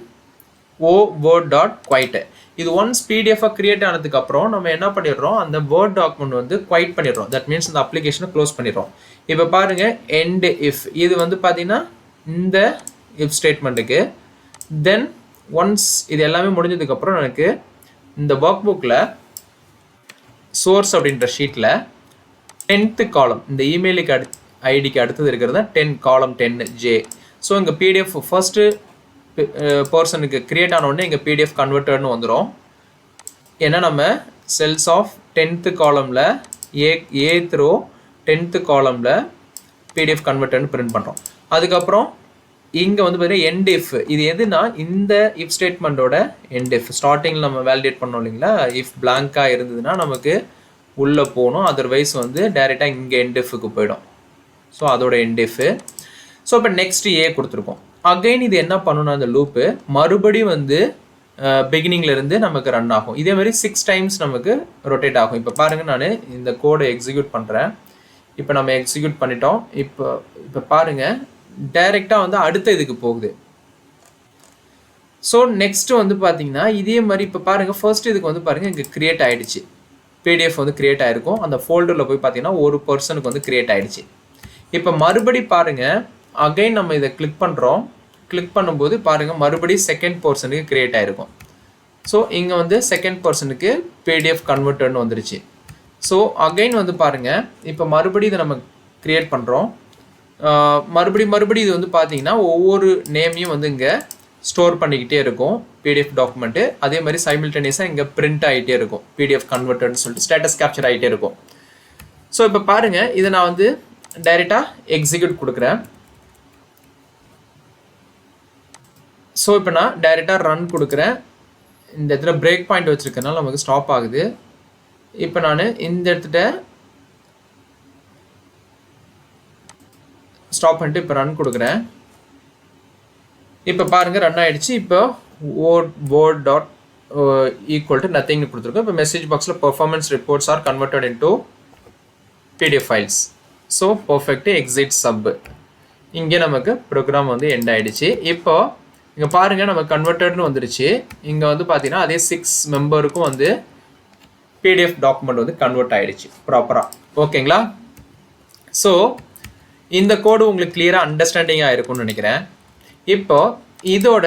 word dot quit, இது ஒன்ஸ் பிடிஎஃபாக கிரியேட் ஆனதுக்கப்புறம் நம்ம என்ன பண்ணிடுறோம், அந்த வேர்ட் டாக்குமெண்ட் வந்து குவைட் பண்ணிடுறோம். தட் மீன்ஸ் இந்த அப்ளிகேஷனை க்ளோஸ் பண்ணிடுறோம். இப்போ பாருங்கள் எண்ட் இஃப், இது வந்து பார்த்தீங்கன்னா இந்த இஃப் ஸ்டேட்மெண்ட்டுக்கு. தென் ஒன்ஸ் இது எல்லாமே முடிஞ்சதுக்கப்புறம் எனக்கு இந்த ஒர்க் புக்கில் சோர்ஸ் அப்படின்ற ஷீட்டில் 10th காலம் இந்த இமெயிலுக்கு ஐடிக்கு அடுத்தது இருக்கிறது 10 காலம் 10J. ஸோ இங்கே பிடிஎஃப் ஃபர்ஸ்ட்டு பர்சனுக்கு கிரியேட் ஆன உடனே இங்கே பிடிஎஃப் கன்வெர்ட்டர்னு வந்துடும். ஏன்னா நம்ம செல்ஸ் ஆஃப் 10th காலமில் ஏத் ரோ 10th காலமில் பிடிஎஃப் கன்வெர்ட்டர்னு பிரிண்ட் பண்ணுறோம். அதுக்கப்புறம் இங்கே வந்து பார்த்தீங்கன்னா எண்ட் இஃப், இது எதுனா இந்த இஃப் ஸ்டேட்மெண்ட்டோட எண்ட் இஃப். ஸ்டார்டிங்கில் நம்ம வேலிடேட் பண்ணோம் இல்லைங்களா, இஃப் பிளாங்காக இருந்ததுன்னா நமக்கு உள்ளே போகணும், அதர்வைஸ் வந்து டைரெக்டாக இங்கே எண்ட் இஃப்க்கு போயிடும். ஸோ அதோட எண்ட் இஃப். ஸோ இப்போ நெக்ஸ்ட் ஏ கொடுத்துருக்கோம். அகைன் இது என்ன பண்ணணும், அந்த லூப்பு மறுபடியும் வந்து பிகினிங்லேருந்து நமக்கு ரன் ஆகும். இதே மாதிரி 6 டைம்ஸ் நமக்கு ரொட்டேட் ஆகும். இப்போ பாருங்கள், நான் இந்த கோடை எக்ஸிக்யூட் பண்ணுறேன். இப்போ நம்ம எக்ஸிக்யூட் பண்ணிட்டோம். இப்போ பாருங்கள் டைரெக்டாக வந்து அடுத்த இதுக்கு போகுது. ஸோ நெக்ஸ்ட்டு வந்து பார்த்தீங்கன்னா இதே மாதிரி இப்போ பாருங்கள் ஃபர்ஸ்ட் இதுக்கு வந்து பாருங்கள் இங்கே க்ரியேட் ஆகிடுச்சு, பிடிஎஃப் வந்து க்ரியேட் ஆகிருக்கும். அந்த ஃபோல்டரில் போய் பார்த்தீங்கன்னா ஒரு பர்சனுக்கு வந்து க்ரியேட் ஆகிடுச்சு. இப்போ மறுபடி பாருங்கள் அகைன் நம்ம இதை கிளிக் பண்ணுறோம். கிளிக் பண்ணும்போது பாருங்கள் மறுபடியும் செகண்ட் பர்சனுக்கு க்ரியேட் ஆகிருக்கும். ஸோ இங்கே வந்து செகண்ட் பர்சனுக்கு பிடிஎஃப் கன்வெர்ட்டர்னு வந்துருச்சு. ஸோ அகைன் வந்து பாருங்கள் இப்போ மறுபடியும் இதை நம்ம க்ரியேட் பண்ணுறோம். மறுபடியும் இது வந்து பார்த்தீங்கன்னா ஒவ்வொரு நேமையும் வந்து இங்கே ஸ்டோர் பண்ணிக்கிட்டே இருக்கும் பிடிஎஃப் டாக்குமெண்ட்டு. அதே மாதிரி சைமில்டேனியஸாக இங்கே பிரிண்ட் ஆகிட்டே இருக்கும் பிடிஎஃப் கன்வெர்ட்டர்னு சொல்லிட்டு ஸ்டேட்டஸ் கேப்சர் ஆகிட்டே இருக்கும். ஸோ இப்போ பாருங்கள் இதை நான் வந்து டைரெக்டாக எக்ஸிக்யூட் கொடுக்குறேன். ஸோ இப்போ நான் டைரெக்டாக ரன் கொடுக்குறேன். இந்த இடத்துல பிரேக் பாயிண்ட் வச்சுருக்கனால நமக்கு ஸ்டாப் ஆகுது. இப்போ நான் இந்த இடத்துல ஸ்டாப் பண்ணிட்டு இப்போ ரன் கொடுக்குறேன். இப்போ பாருங்கள் ரன் ஆகிடுச்சு. இப்போ வேர்ட் டாட் ஈக்குவல் டு நத்திங்னு கொடுத்துருக்கோம். இப்போ மெசேஜ் பாக்ஸில் performance reports R converted into PDF files. So perfect exit sub. இங்கே நமக்கு ப்ரோக்ராம் வந்து எண்ட் ஆகிடுச்சு. இப்போ இங்கே பாருங்கள் நம்ம கன்வெர்ட்டட்னு வந்துருச்சு. இங்கே வந்து பார்த்தீங்கன்னா அதே 6 மெம்பருக்கும் வந்து பிடிஎஃப் டாக்குமெண்ட் வந்து கன்வெர்ட் ஆகிடுச்சு ப்ராப்பராக. ஓகேங்களா, ஸோ இந்த கோடு உங்களுக்கு கிளியராக அண்டர்ஸ்டாண்டிங்காக இருக்கும்னு நினைக்கிறேன். இப்போ இதோட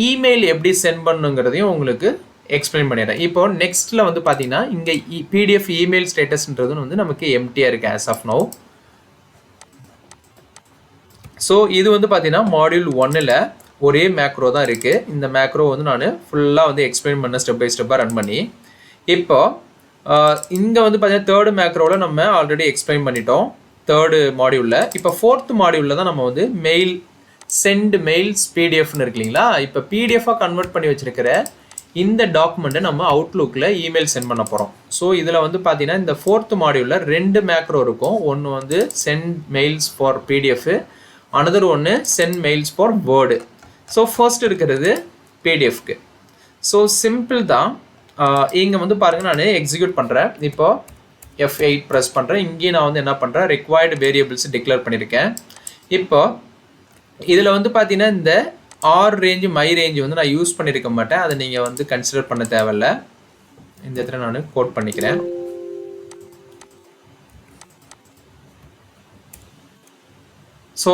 இமெயில் எப்படி சென்ட் பண்ணுங்கிறதையும் உங்களுக்கு எக்ஸ்பிளைன் பண்ணிடுறேன். இப்போ நெக்ஸ்ட்டில் வந்து பார்த்தீங்கன்னா இங்கே பிடிஎஃப் இமெயில் ஸ்டேட்டஸ்ன்றது வந்து நமக்கு எம்டியாக இருக்குது ஆஸ் ஆஃப் நோ. ஸோ இது வந்து பார்த்தீங்கன்னா மாடியூல் 1ல் ஒரே மேக்ரோ தான் இருக்குது. இந்த மேக்ரோ வந்து நான் ஃபுல்லாக வந்து எக்ஸ்பிளைன் பண்ண ஸ்டெப் பை ஸ்டெப்பாக ரன் பண்ணி, இப்போ இங்கே வந்து பார்த்தீங்கன்னா தேர்டு மேக்ரோவில் நம்ம ஆல்ரெடி எக்ஸ்பிளைன் பண்ணிட்டோம் தேர்டு மாடியூலில். இப்போ ஃபோர்த் மாடியூலில் தான் நம்ம வந்து மெயில் சென்ட் மெயில்ஸ் பிடிஎஃப்னு இருக்கு இல்லைங்களா. இப்போ பிடிஎஃபாக கன்வெர்ட் பண்ணி வச்சுருக்கிற இந்த டாக்குமெண்ட்டை நம்ம அவுட்லுக்கில் இமெயில் சென்ட் பண்ண போகிறோம். ஸோ இதில் வந்து பார்த்தீங்கன்னா இந்த ஃபோர்த் மாடியூலில் 2 மேக்ரோ இருக்கும். ஒன்று வந்து send mails for PDF, another ஒன்று send mails for Word. So first இருக்கிறது பிடிஎஃப்க்கு. ஸோ சிம்பிள் தான். இங்கே வந்து பாருங்கள், நான் எக்ஸிக்யூட் பண்ணுறேன். இப்போ F8 ப்ரெஸ் பண்ணுறேன். இங்கேயும் நான் வந்து என்ன பண்ணுறேன், ரிக்வயர்டு வேரியபிள்ஸ் டிக்ளேர் பண்ணியிருக்கேன். இப்போ இதில் வந்து பார்த்தீங்கன்னா இந்த ஆர் ரேஞ்சு மை ரேஞ்சு வந்து நான் யூஸ் பண்ணியிருக்க மாட்டேன். அதை நீங்கள் வந்து கன்சிடர் பண்ண தேவையில்லை. இந்த இடத்துல நான் கோட் பண்ணிக்கிறேன். ஸோ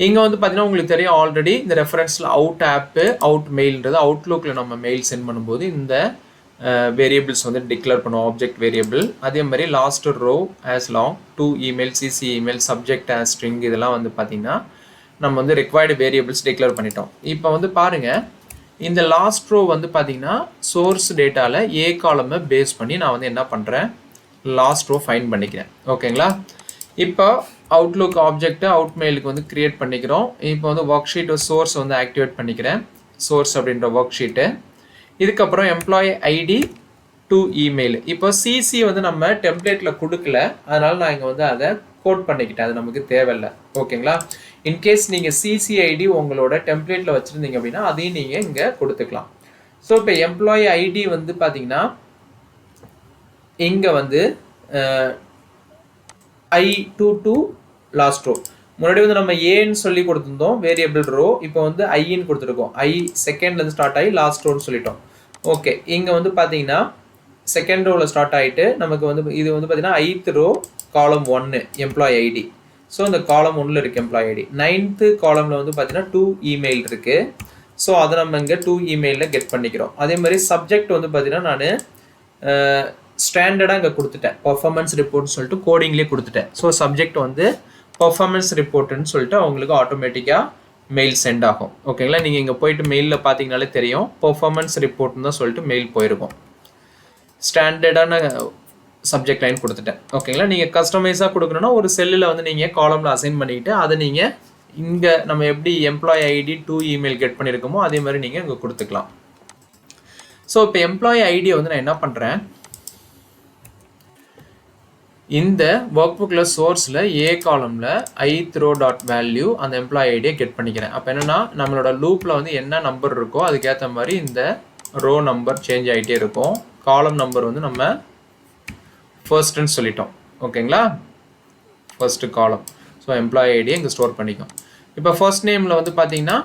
இங்கே வந்து பார்த்தீங்கன்னா உங்களுக்கு தெரியும் ஆல்ரெடி இந்த ரெஃபரன்ஸில் அவுட் ஆப்பு அவுட் மெயில்ன்றது அவுட்லுக்கில் நம்ம மெயில் சென்ட் பண்ணும்போது இந்த வேரியபிள்ஸ் வந்து டிக்ளேர் பண்ணுவோம், ஆப்ஜெக்ட் வேரியபிள். அதே மாதிரி last row as long, to email, CC email, subject as string, இதெல்லாம் வந்து பார்த்தீங்கன்னா நம்ம வந்து ரிக்வயர்டு வேரியபிள்ஸ் டிக்ளேர் பண்ணிட்டோம். இப்போ வந்து பாருங்கள், இந்த லாஸ்ட் ரோ வந்து பார்த்தீங்கன்னா சோர்ஸ் டேட்டாவில் ஏ காலமை பேஸ் பண்ணி நான் வந்து என்ன பண்ணுறேன், லாஸ்ட் ரோ ஃபைண்ட் பண்ணிக்கிறேன். ஓகேங்களா. இப்போ அவுட்லுக் ஆப்ஜெக்ட் அவுட் மெயிலுக்கு வந்து கிரியேட் பண்ணிக்கிறோம். இப்போ வந்து ஒர்க் ஷீட் சோர்ஸ் வந்து ஆக்டிவேட் பண்ணிக்கிறேன், சோர்ஸ் அப்படின்ற ஒர்க் ஷீட்டு. இதுக்கப்புறம் எம்ப்ளாயி ஐடி டு இமெயில். இப்போ சிசி வந்து நம்ம டெம்ப்ளேட்டில் கொடுக்கல, அதனால் நான் இங்கே வந்து அதை கோட் பண்ணிக்கிட்டேன், அது நமக்கு தேவையில்லை. ஓகேங்களா. இன்கேஸ் நீங்கள் சிசிஐடி உங்களோட டெம்ப்ளேட்டில் வச்சுருந்தீங்க அப்படின்னா அதையும் நீங்கள் இங்கே கொடுத்துக்கலாம். ஸோ இப்போ எம்ப்ளாயி ஐடி வந்து பார்த்தீங்கன்னா இங்கே வந்து I2 லாஸ்ட் ரோ. முன்னாடி வந்து நம்ம ஏன்னு சொல்லி கொடுத்துருந்தோம் வேரியபிள் ரோ, இப்போ வந்து ஐன்னு கொடுத்துருக்கோம். ஐ செகண்ட்லேருந்து ஸ்டார்ட் ஆகி லாஸ்ட் ரோன்னு சொல்லிட்டோம். ஓகே, இங்கே வந்து பார்த்தீங்கன்னா செகண்ட் ரோவில் ஸ்டார்ட் ஆகிட்டு நமக்கு வந்து இது வந்து பார்த்தீங்கன்னா 8th ரோ காலம் 1 எம்ப்ளாயி ஐடி. ஸோ இந்த காலம் 1ல் இருக்குது எம்ப்ளாயி ஐடி. 9th காலமில் வந்து பார்த்தீங்கன்னா 2 இமெயில் இருக்குது. ஸோ அதை நம்ம இங்கே 2 இமெயிலில் கெட் பண்ணிக்கிறோம். அதே மாதிரி சப்ஜெக்ட் வந்து பார்த்தீங்கன்னா நான் ஸ்டாண்டர்டாக இங்கே கொடுத்துட்டேன், பர்ஃபார்மன்ஸ் ரிப்போர்ட்னு சொல்லிட்டு கோடிங்லேயே கொடுத்துட்டேன். ஸோ சப்ஜெக்ட் வந்து பர்ஃபார்மன்ஸ் ரிப்போர்ட்டுன்னு சொல்லிட்டு அவங்களுக்கு ஆட்டோமேட்டிக்காக மெயில் சென்ட் ஆகும். ஓகேங்களா. நீங்கள் இங்கே போயிட்டு மெயிலில் பார்த்தீங்கனாலே தெரியும், பர்ஃபார்மன்ஸ் ரிப்போர்ட்னு தான் சொல்லிட்டு மெயில் போயிருக்கும். ஸ்டாண்டர்டான சப்ஜெக்ட் லைன் கொடுத்துட்டேன். ஓகேங்களா. நீங்கள் கஸ்டமைஸாக கொடுக்கணுன்னா ஒரு செல்லில் வந்து நீங்கள் காலமில் அசைன் பண்ணிக்கிட்டு அதை நீங்கள் இங்கே நம்ம எப்படி employee ID to email get பண்ணியிருக்கோமோ அதே மாதிரி நீங்கள் இங்கே கொடுத்துக்கலாம். ஸோ இப்போ எம்ப்ளாயி ஐடியை வந்து நான் என்ன பண்ணுறேன், இந்த ஒர்க் புக்கில் சோர்ஸில் ஏ காலமில் ith row டாட் வேல்யூ அந்த எம்ப்ளாயி ஐடியை கெட் பண்ணிக்கிறேன். அப்போ என்னென்னா நம்மளோட லூப்பில் வந்து என்ன நம்பர் இருக்கோ அதுக்கேற்ற மாதிரி இந்த ரோ நம்பர் சேஞ்ச் ஆகிட்டே இருக்கும். காலம் நம்பர் வந்து நம்ம ஃபர்ஸ்ட்டுன்னு சொல்லிட்டோம். ஓகேங்களா. ஃபர்ஸ்ட்டு காலம். ஸோ எம்ப்ளாயி ஐடியை இங்கே ஸ்டோர் பண்ணிக்கும். இப்போ ஃபர்ஸ்ட் நேமில் வந்து பார்த்தீங்கன்னா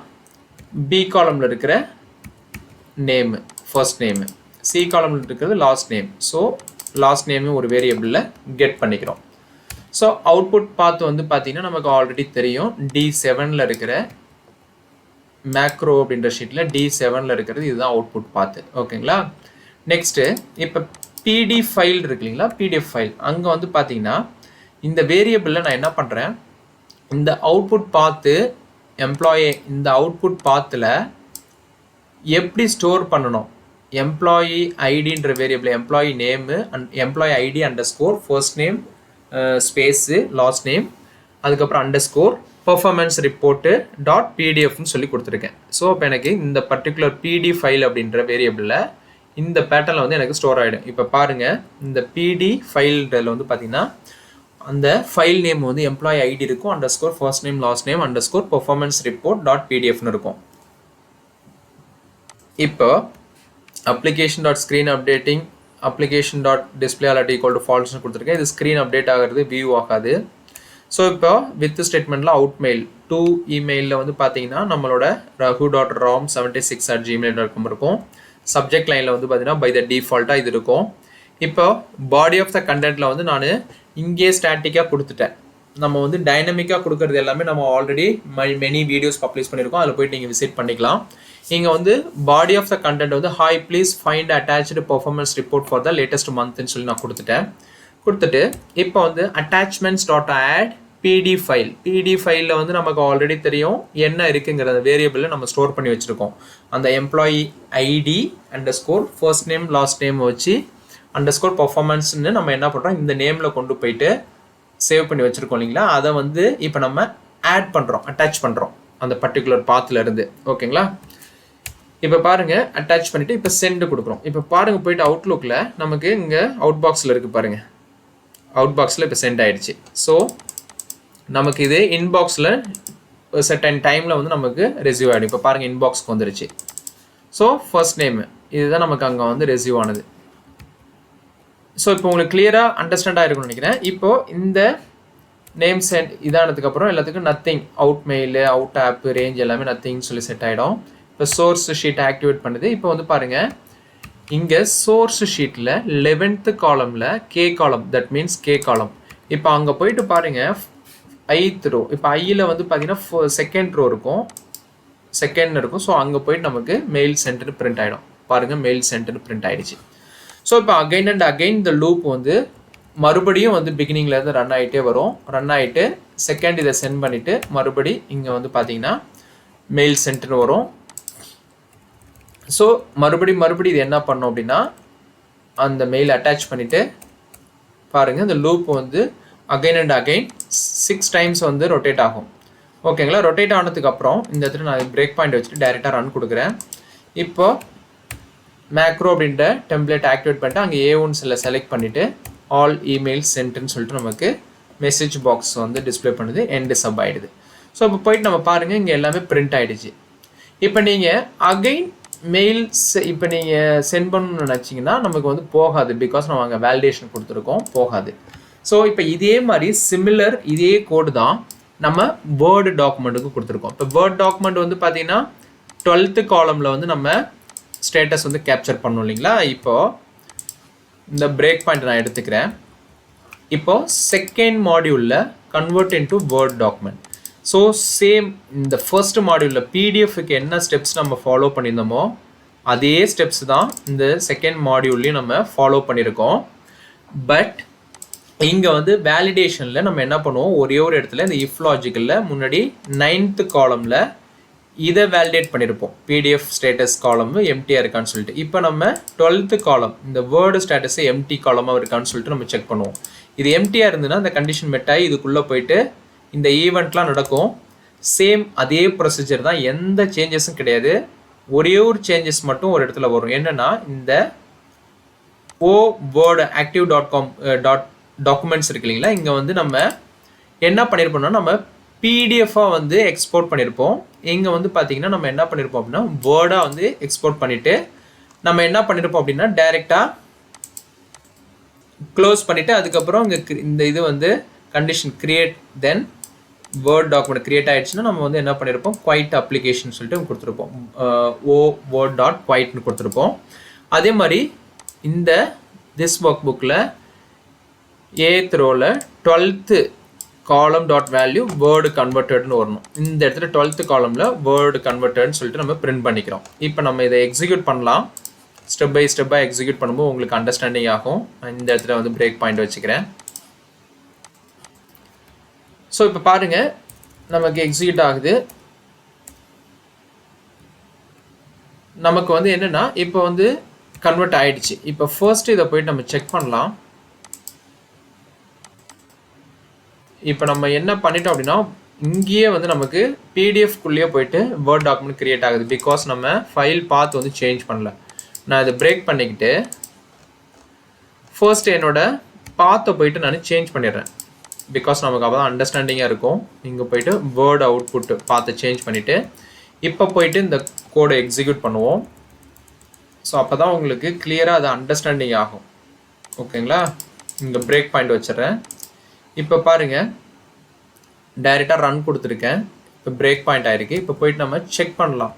பி காலமில் இருக்கிற நேமு ஃபர்ஸ்ட் நேமு, சி காலமில் இருக்கிறது லாஸ்ட் நேம். ஸோ லாஸ்ட் நேமும் ஒரு வேரியபிளில் கெட் பண்ணிக்கிறோம். ஸோ அவுட்புட் பாத் வந்து பார்த்தீங்கன்னா நமக்கு ஆல்ரெடி தெரியும், D7ல் இருக்கிற மேக்ரோ அப்படின்ற ஷீட்டில் D7ல் இருக்கிறது இதுதான் அவுட்புட் பாத்து. ஓகேங்களா. நெக்ஸ்ட்டு இப்போ பிடி ஃபைல் இருக்கு இல்லைங்களா, பிடிஎஃப் ஃபைல். அங்கே வந்து பார்த்தீங்கன்னா இந்த வேரியபிளில் நான் என்ன பண்ணுறேன், இந்த அவுட்புட் பாத்து எம்ப்ளாயி இந்த அவுட்புட் பாத்தில் எப்படி ஸ்டோர் பண்ணணும், எம்ப்ளாயி ஐடின்ற variable employee name and employee ID underscore first name space last name அதுக்கப்புறம் அண்டர்ஸ்கோர் பர்ஃபார்மன்ஸ் ரிப்போர்ட்டு டாட் பிடிஎஃப்னு சொல்லி கொடுத்துருக்கேன். ஸோ இப்போ எனக்கு இந்த பர்டிகுலர் பிடி ஃபைல் அப்படின்ற வேரியபிளில் இந்த பேட்டர்னில் வந்து எனக்கு ஸ்டோர் ஆகிடும். இப்போ பாருங்கள், இந்த பிடி ஃபைல்டில் வந்து பார்த்தீங்கன்னா அந்த ஃபைல் நேம் வந்து எம்ப்ளாயி ஐடி இருக்கும், underscore first name last name underscore performance report dot பிடிஎஃப்னு இருக்கும். இப்போ application dot screen updating application dot display alert equal to ஃபால்ஸ்னு கொடுத்துருக்கேன். இது ஸ்க்ரீன் அப்டேட் ஆகிறது, வியூ ஆகாது. ஸோ இப்போ வித் ஸ்டேட்மெண்ட்டில் அவுட் மெயில் டு இமெயிலில் வந்து பார்த்தீங்கன்னா நம்மளோட rahu.rom76@gmail.com இருக்கும். சப்ஜெக்ட் லைனில் வந்து பார்த்தீங்கன்னா பை த டிஃபால்ட்டாக இது இருக்கும். இப்போ பாடி ஆஃப் த கண்டென்ட்டில் வந்து நான் இங்கே ஸ்டாட்டிக்காக கொடுத்துட்டேன். நம்ம வந்து டைனமிக்காக கொடுக்குறது எல்லாமே நம்ம ஆல்ரெடி மெனி வீடியோஸ் பப்ளிஷ் பண்ணியிருக்கோம், அதில் போய்ட்டு நீங்கள் விசிட் பண்ணிக்கலாம். இங்கே வந்து பாடி ஆஃப் த கண்டென்ட் வந்து hi please find attached performance report for the latest மந்த்னு சொல்லி நான் கொடுத்துட்டு இப்போ வந்து attachments dot add PD file. PD ஃபைலில் வந்து நமக்கு ஆல்ரெடி தெரியும் என்ன இருக்குங்கிறத வேரியபிளில் நம்ம ஸ்டோர் பண்ணி வச்சுருக்கோம். அந்த employee ID underscore first name last name வச்சு அண்டர்ஸ்கோர் பர்ஃபார்மன்ஸ்னு நம்ம என்ன பண்ணுறோம், இந்த நேமில் கொண்டு போயிட்டு சேவ் பண்ணி வச்சுருக்கோம் இல்லைங்களா. அதை வந்து இப்போ நம்ம ஆட் பண்ணுறோம், அட்டாச் பண்ணுறோம் அந்த பர்டிகுலர் பாத்தில் இருந்து. ஓகேங்களா. இப்போ பாருங்கள் அட்டாச் பண்ணிவிட்டு இப்போ சென்டு கொடுக்குறோம். இப்போ பாருங்கள் போயிட்டு அவுட்லுக்கில் நமக்கு இங்கே அவுட் பாக்ஸில் இருக்குது பாருங்கள். அவுட் பாக்ஸில் இப்போ சென்ட் ஆகிடுச்சு. ஸோ நமக்கு இது இன்பாக்ஸில் செர்டன் டைமில் வந்து நமக்கு ரிசீவ் ஆகிடும். இப்போ பாருங்கள் இன்பாக்ஸ்க்கு வந்துருச்சு. ஸோ ஃபர்ஸ்ட் நேமு இதுதான் நமக்கு அங்கே வந்து ரிசீவ் ஆனது. ஸோ இப்போ உங்களுக்கு கிளியராக அண்டர்ஸ்டாண்ட் ஆகிருக்கும்னு நினைக்கிறேன். இப்போது இந்த நேம் சென்ட் இதானதுக்கப்புறம் எல்லாத்துக்கும் நத்திங், அவுட் மெயிலு, அவுட் ஆப்பு, ரேஞ்ச் எல்லாமே நத்திங்னு சொல்லி செட் ஆகிடும். இப்போ சோர்ஸ் ஷீட் ஆக்டிவேட் பண்ணுது. இப்போ வந்து பாருங்கள் இங்கே சோர்ஸ் ஷீட்டில் 11th காலமில் கே காலம், தட் மீன்ஸ் கே காலம். இப்போ அங்கே போயிட்டு பாருங்கள் 8th ரோ. இப்போ ஐயில் வந்து பார்த்தீங்கன்னா செகண்ட் ரோ இருக்கும், செகண்ட் இருக்கும். ஸோ அங்கே போயிட்டு நமக்கு மெயில் சென்ட்னு பிரிண்ட் ஆகிடும். பாருங்கள் மெயில் சென்ட்னு பிரிண்ட் ஆகிடுச்சு. ஸோ இப்போ அகைன் அண்ட் அகைன் இந்த லூப் வந்து மறுபடியும் வந்து பிகினிங்லேருந்து ரன் ஆகிட்டே வரும். ரன் ஆகிட்டு செகண்ட் இதை சென்ட் பண்ணிவிட்டு மறுபடி இங்கே வந்து பார்த்தீங்கன்னா மெயில் சென்ட்னு வரும். ஸோ மறுபடி இது என்ன பண்ணோம் அப்படின்னா அந்த மெயில் அட்டாச் பண்ணிவிட்டு பாருங்கள் இந்த லூப் வந்து அகைன் அண்ட் அகைன் 6 times வந்து ரொட்டேட் ஆகும். ஓகேங்களா. ரொட்டேட் ஆனதுக்கப்புறம் இந்த இடத்துல நான் பிரேக் பாயிண்ட் வச்சுட்டு டைரெக்டாக ரன் கொடுக்குறேன். இப்போ மேக்ரோ அப்படின்ற டெம்ப்ளேட் ஆக்டிவேட் பண்ணிட்டு அங்கே A1 செல்லை செலக்ட் பண்ணிவிட்டு ஆல் இமெயில் சென்ட்னு சொல்லிட்டு நமக்கு மெசேஜ் பாக்ஸ் வந்து டிஸ்பிளே பண்ணுது, எண்டு சப் ஆகிடுது. ஸோ இப்போ போயிட்டு நம்ம பாருங்கள் இங்கே எல்லாமே பிரிண்ட் ஆகிடுச்சு. இப்போ நீங்கள் அகைன் மெயில் இப்போ நீங்கள் சென்ட் பண்ணணும்னு நினச்சிங்கன்னா நமக்கு வந்து போகாது, பிகாஸ் நம்ம அங்கே வேலிடேஷன் கொடுத்துருக்கோம், போகாது. ஸோ இப்போ இதே மாதிரி சிமிலர் இதே கோடு தான் நம்ம வேர்டு டாக்குமெண்ட்டுக்கு கொடுத்துருக்கோம். இப்போ வேர்ட் டாக்குமெண்ட் வந்து பார்த்தீங்கன்னா 12th காலமில் வந்து நம்ம ஸ்டேட்டஸ் வந்து கேப்சர் பண்ணணும் இல்லைங்களா. இப்போது இந்த பிரேக் பாயிண்ட் நான் எடுத்துக்கிறேன். இப்போது செகண்ட் மாடியூலில் convert into word document. So same இந்த ஃபர்ஸ்ட் மாடியூலில் பிடிஎஃப்க்கு என்ன ஸ்டெப்ஸ் நம்ம ஃபாலோ பண்ணியிருந்தோமோ அதே ஸ்டெப்ஸ் தான் இந்த செகண்ட் மாடியூல்லையும் நம்ம ஃபாலோ பண்ணியிருக்கோம். பட் இங்கே வந்து வேலிடேஷனில் நம்ம என்ன பண்ணுவோம், ஒரே ஒரு இடத்துல இந்த இஃப் லாஜிக்கலில் முன்னாடி 9th காலமில் இதை வேலிடேட் பண்ணியிருப்போம். பிடிஎஃப் ஸ்டேட்டஸ் காலம் எம்டியாக இருக்கான்னு சொல்லிட்டு. இப்போ நம்ம 12th காலம் இந்த வேர்டு ஸ்டேட்டஸை எம்டி காலமாக இருக்கான்னு சொல்லிட்டு நம்ம செக் பண்ணுவோம். இது எம்டியாக இருந்ததுன்னா அந்த கண்டிஷன் மெட்டாகி இதுக்குள்ளே போயிட்டு இந்த ஈவெண்ட்லாம் நடக்கும். சேம் அதே ப்ரொசீஜர் தான், எந்த சேஞ்சஸும் கிடையாது. ஒரே ஒரு சேஞ்சஸ் மட்டும் ஒரு இடத்துல வரும். என்னென்னா இந்த வேர்டு active.com டாக்குமெண்ட்ஸ் இருக்கு இல்லைங்களா, இங்கே வந்து நம்ம என்ன பண்ணியிருப்போம்னா நம்ம பிடிஎஃபாக வந்து எக்ஸ்போர்ட் பண்ணியிருப்போம். இங்கே வந்து பார்த்தீங்கன்னா நம்ம என்ன பண்ணியிருப்போம் அப்படின்னா வேர்டாக வந்து எக்ஸ்போர்ட் பண்ணிவிட்டு நம்ம என்ன பண்ணியிருப்போம் அப்படின்னா டைரெக்டாக க்ளோஸ் பண்ணிவிட்டு அதுக்கப்புறம் இங்கே இந்த இது வந்து condition create then word document create ஆகிடுச்சுன்னா நம்ம வந்து என்ன பண்ணியிருப்போம் குவைட் அப்ளிகேஷன் சொல்லிட்டு கொடுத்துருப்போம். word.quite கொடுத்துருப்போம். அதே மாதிரி இந்த திஸ் ஒர்க் புக்கில் 8th ரோவில் 12th காலம் டாட் வேல்யூ வேர்டு கன்வெர்ட்டட்னு வரணும். இந்த இடத்துல 12th காலமில் வேர்டு கன்வெர்ட்டட்னு சொல்லிட்டு நம்ம பிரிண்ட் பண்ணிக்கிறோம். இப்போ நம்ம இதை எக்ஸிக்யூட் பண்ணலாம். ஸ்டெப் பை ஸ்டெப்பாக எக்ஸிக்யூட் பண்ணும்போது உங்களுக்கு அண்டர்ஸ்டாண்டிங் ஆகும். இந்த இடத்துல வந்து பிரேக் பாயிண்ட் வச்சுக்கிறேன். ஸோ இப்போ பாருங்கள் நமக்கு எக்ஸிக்யூட் ஆகுது. நமக்கு வந்து என்னென்னா இப்போ வந்து கன்வெர்ட் ஆகிடுச்சு. இப்போ ஃபர்ஸ்ட் இதை போயிட்டு நம்ம செக் பண்ணலாம். இப்போ நம்ம என்ன பண்ணிட்டோம் அப்படின்னா இங்கேயே வந்து நமக்கு பிடிஎஃப்குள்ளேயே போயிட்டு வேர்ட் டாக்குமெண்ட் கிரியேட் ஆகுது. பிகாஸ் நம்ம ஃபைல் பாத் வந்து சேஞ்ச் பண்ணல. நான் இதை பிரேக் பண்ணிக்கிட்டு ஃபர்ஸ்ட் என்னோட பாத்தை போயிட்டு நான் சேஞ்ச் பண்ணிடுறேன். பிகாஸ் நமக்கு அப்போ தான் அண்டர்ஸ்டாண்டிங்காக இருக்கும். இங்கே போயிட்டு வேர்டு அவுட்புட் பார்த்து சேஞ்ச் பண்ணிவிட்டு இப்போ போயிட்டு இந்த கோடை எக்ஸிக்யூட் பண்ணுவோம். ஸோ அப்போ தான் உங்களுக்கு கிளியராக அது அண்டர்ஸ்டாண்டிங் ஆகும். ஓகேங்களா. இங்கே பிரேக் பாயிண்ட் வச்சிடுறேன். இப்போ பாருங்கள் டைரெக்டாக ரன் கொடுத்துருக்கேன். இப்போ பிரேக் பாயிண்ட் ஆகிருக்கு. இப்போ போயிட்டு நம்ம செக் பண்ணலாம்.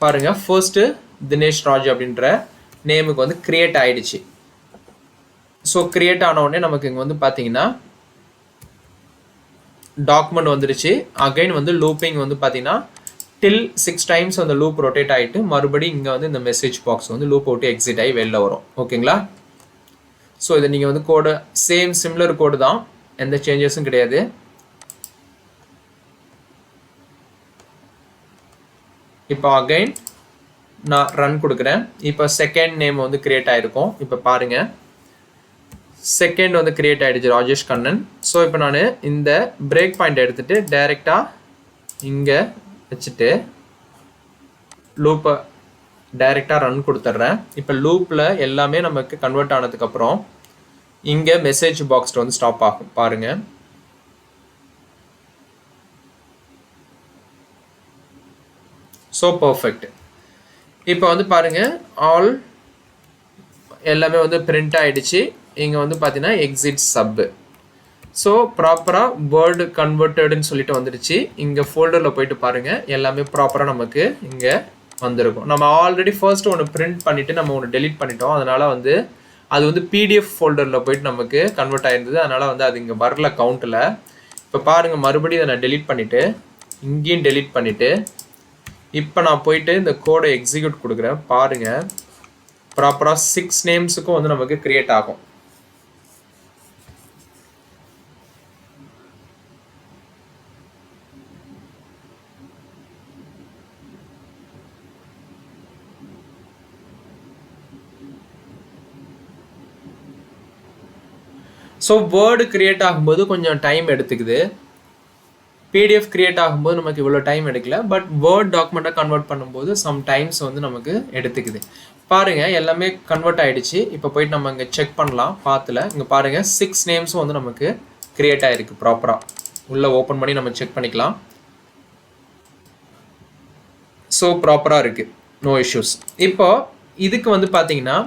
பாருங்கள் ஃபர்ஸ்ட்டு தினேஷ் ராஜ் அப்படின்ற நேமுக்கு வந்து கிரியேட் ஆகிடுச்சு. ஸோ கிரியேட் ஆன உடனே நமக்கு இங்கே வந்து பார்த்தீங்கன்னா டாக்குமெண்ட் வந்துடுச்சு. அகைன் வந்து லூப்பிங் வந்து பார்த்தீங்கன்னா டில் 6 times அந்த லூப் ரொட்டேட் ஆகிட்டு மறுபடியும் இங்கே வந்து இந்த மெசேஜ் பாக்ஸ் வந்து லூப் விட்டு எக்ஸிட் ஆகி வெளில வரும். ஓகேங்களா. ஸோ இதை நீங்கள் வந்து கோடு சேம் சிமிலர் கோடு தான் எந்த சேஞ்சஸும் கிடையாது. இப்போ அகைன் நான் ரன் கொடுக்குறேன். இப்போ செகண்ட் நேம் வந்து கிரியேட் ஆகிருக்கும். இப்போ பாருங்கள், செகண்ட் வந்து கிரியேட் ஆகிடுச்சு, ராஜேஷ் கண்ணன். ஸோ இப்போ நான் இந்த பிரேக் பாயிண்ட் எடுத்துகிட்டு டைரெக்டாக இங்கே வச்சுட்டு லூப்பை டைரெக்டாக ரன் கொடுத்துட்றேன். இப்போ லூப்பில் எல்லாமே நமக்கு கன்வெர்ட் ஆனதுக்கப்புறம் இங்கே மெசேஜ் பாக்ஸில் வந்து ஸ்டாப் ஆகும். பாருங்கள், ஸோ பர்ஃபெக்ட். இப்போ வந்து பாருங்கள், ஆல் எல்லாமே வந்து பிரிண்ட் ஆகிடுச்சு. இங்கே வந்து பார்த்தீங்கன்னா எக்ஸிட் சப்பு. ஸோ ப்ராப்பராக வேர்டு கன்வெர்ட்டடுன்னு சொல்லிட்டு வந்துடுச்சு. இங்கே ஃபோல்டரில் போயிட்டு பாருங்கள், எல்லாமே ப்ராப்பராக நமக்கு இங்கே வந்திருக்கும். நம்ம ஆல்ரெடி ஃபர்ஸ்ட் ஒன்று பிரிண்ட் பண்ணிவிட்டு நம்ம ஒன்று டெலிட் பண்ணிட்டோம். அதனால் வந்து அது வந்து பிடிஎஃப் ஃபோல்டரில் போயிட்டு நமக்கு கன்வெர்ட் ஆகிருந்தது. அதனால் வந்து அது இங்கே வரல கவுண்ட்டில். இப்போ பாருங்கள், மறுபடியும் இதை நான் டெலிட் பண்ணிவிட்டு இங்கேயும் டெலிட் பண்ணிவிட்டு இப்போ நான் போயிட்டு இந்த கோடை எக்ஸிக்யூட் கொடுக்குறேன். பாருங்கள், ப்ராப்பராக 6 நேம்ஸுக்கும் வந்து நமக்கு கிரியேட் ஆகும். ஸோ வேர்டு கிரியேட் ஆகும்போது கொஞ்சம் டைம் எடுத்துக்குது. பிடிஎஃப் கிரியேட் ஆகும்போது நமக்கு இவ்வளோ டைம் எடுக்கல. பட் வேர்ட் டாக்குமெண்ட்டாக கன்வெர்ட் பண்ணும்போது சம் டைம்ஸ் வந்து நமக்கு எடுத்துக்குது. பாருங்கள், எல்லாமே கன்வெர்ட் ஆகிடுச்சு. இப்போ போயிட்டு நம்ம இங்கே செக் பண்ணலாம். பாத்தில் இங்கே பாருங்கள், 6 நேம்ஸும் வந்து நமக்கு கிரியேட் ஆகிருக்கு. ப்ராப்பராக உள்ளே ஓப்பன் பண்ணி நம்ம செக் பண்ணிக்கலாம். ஸோ ப்ராப்பராக இருக்குது, நோ இஷ்யூஸ். இப்போ இதுக்கு வந்து பார்த்தீங்கன்னா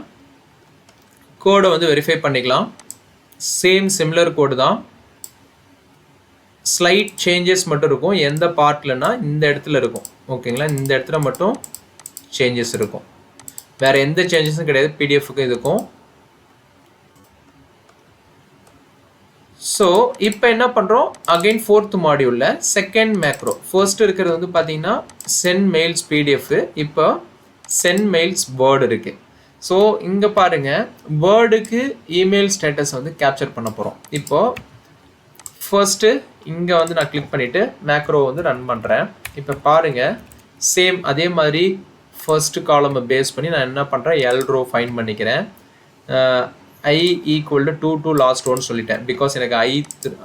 கோடை வந்து வெரிஃபை பண்ணிக்கலாம். சேம் சிமிலர் கோடு தான், ஸ்லைட் சேஞ்சஸ் மட்டும் இருக்கும். எந்த பார்ட்லனா இந்த இடத்துல இருக்கும், ஓகேங்களா? இந்த இடத்துல மட்டும் சேஞ்சஸ் இருக்கும், வேறு எந்த சேஞ்சஸும் கிடையாது பிடிஎஃப்க்கு இதுக்கும். ஸோ இப்போ என்ன பண்ணுறோம், அகைன் 4th மாடியூலில் செகண்ட் மேக்ரோ. ஃபர்ஸ்ட் இருக்கிறது வந்து பார்த்தீங்கன்னா சென்ட் மெயில்ஸ் பிடிஎஃப், இப்போ சென்ட் மெயில்ஸ் வேர்டு இருக்குது. ஸோ இங்கே பாருங்கள், வேர்டுக்கு இமெயில் ஸ்டேட்டஸ் வந்து கேப்சர் பண்ண போகிறோம். இப்போது ஃபர்ஸ்ட்டு இங்கே வந்து நான் கிளிக் பண்ணிவிட்டு மேக்ரோ வந்து ரன் பண்ணுறேன். இப்போ பாருங்கள், சேம் அதே மாதிரி ஃபர்ஸ்ட் காலமை பேஸ் பண்ணி நான் என்ன பண்ணுறேன், எல்ரோ ஃபைன் பண்ணிக்கிறேன். I equal to 2 to last ரோன்னு சொல்லிட்டேன். பிகாஸ் எனக்கு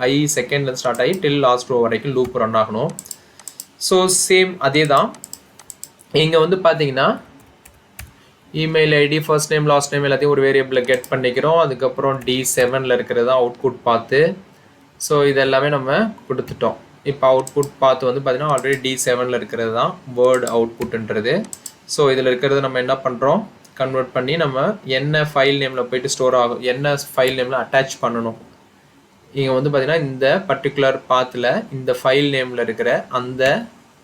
ஐ செகண்ட்லேருந்து ஸ்டார்ட் ஆகி டில் லாஸ்ட் ரோ வரைக்கும் லூப் ரன் ஆகணும். ஸோ சேம் அதே தான். இங்கே வந்து பார்த்தீங்கன்னா email ID, first name, last name எல்லாத்தையும் ஒரு வேரியபிளில் கெட் பண்ணிக்கிறோம். அதுக்கப்புறம் D7ல் இருக்கிறது தான் அவுட்புட் பார்த்து. ஸோ இது எல்லாமே நம்ம கொடுத்துட்டோம். இப்போ அவுட்புட் பார்த்து வந்து பார்த்தீங்கன்னா ஆல்ரெடி D7ல் இருக்கிறது தான் வேர்டு அவுட்புட்ன்றது. ஸோ இதில் இருக்கிறத நம்ம என்ன பண்ணுறோம், கன்வெர்ட் பண்ணி நம்ம என்ன ஃபைல் நேமில் போயிட்டு ஸ்டோர் ஆகும், என்ன ஃபைல் நேமில் அட்டாச் பண்ணணும். இங்கே வந்து பார்த்தீங்கன்னா இந்த பர்டிகுலர் பாத்தில் இந்த ஃபைல் நேமில் இருக்கிற அந்த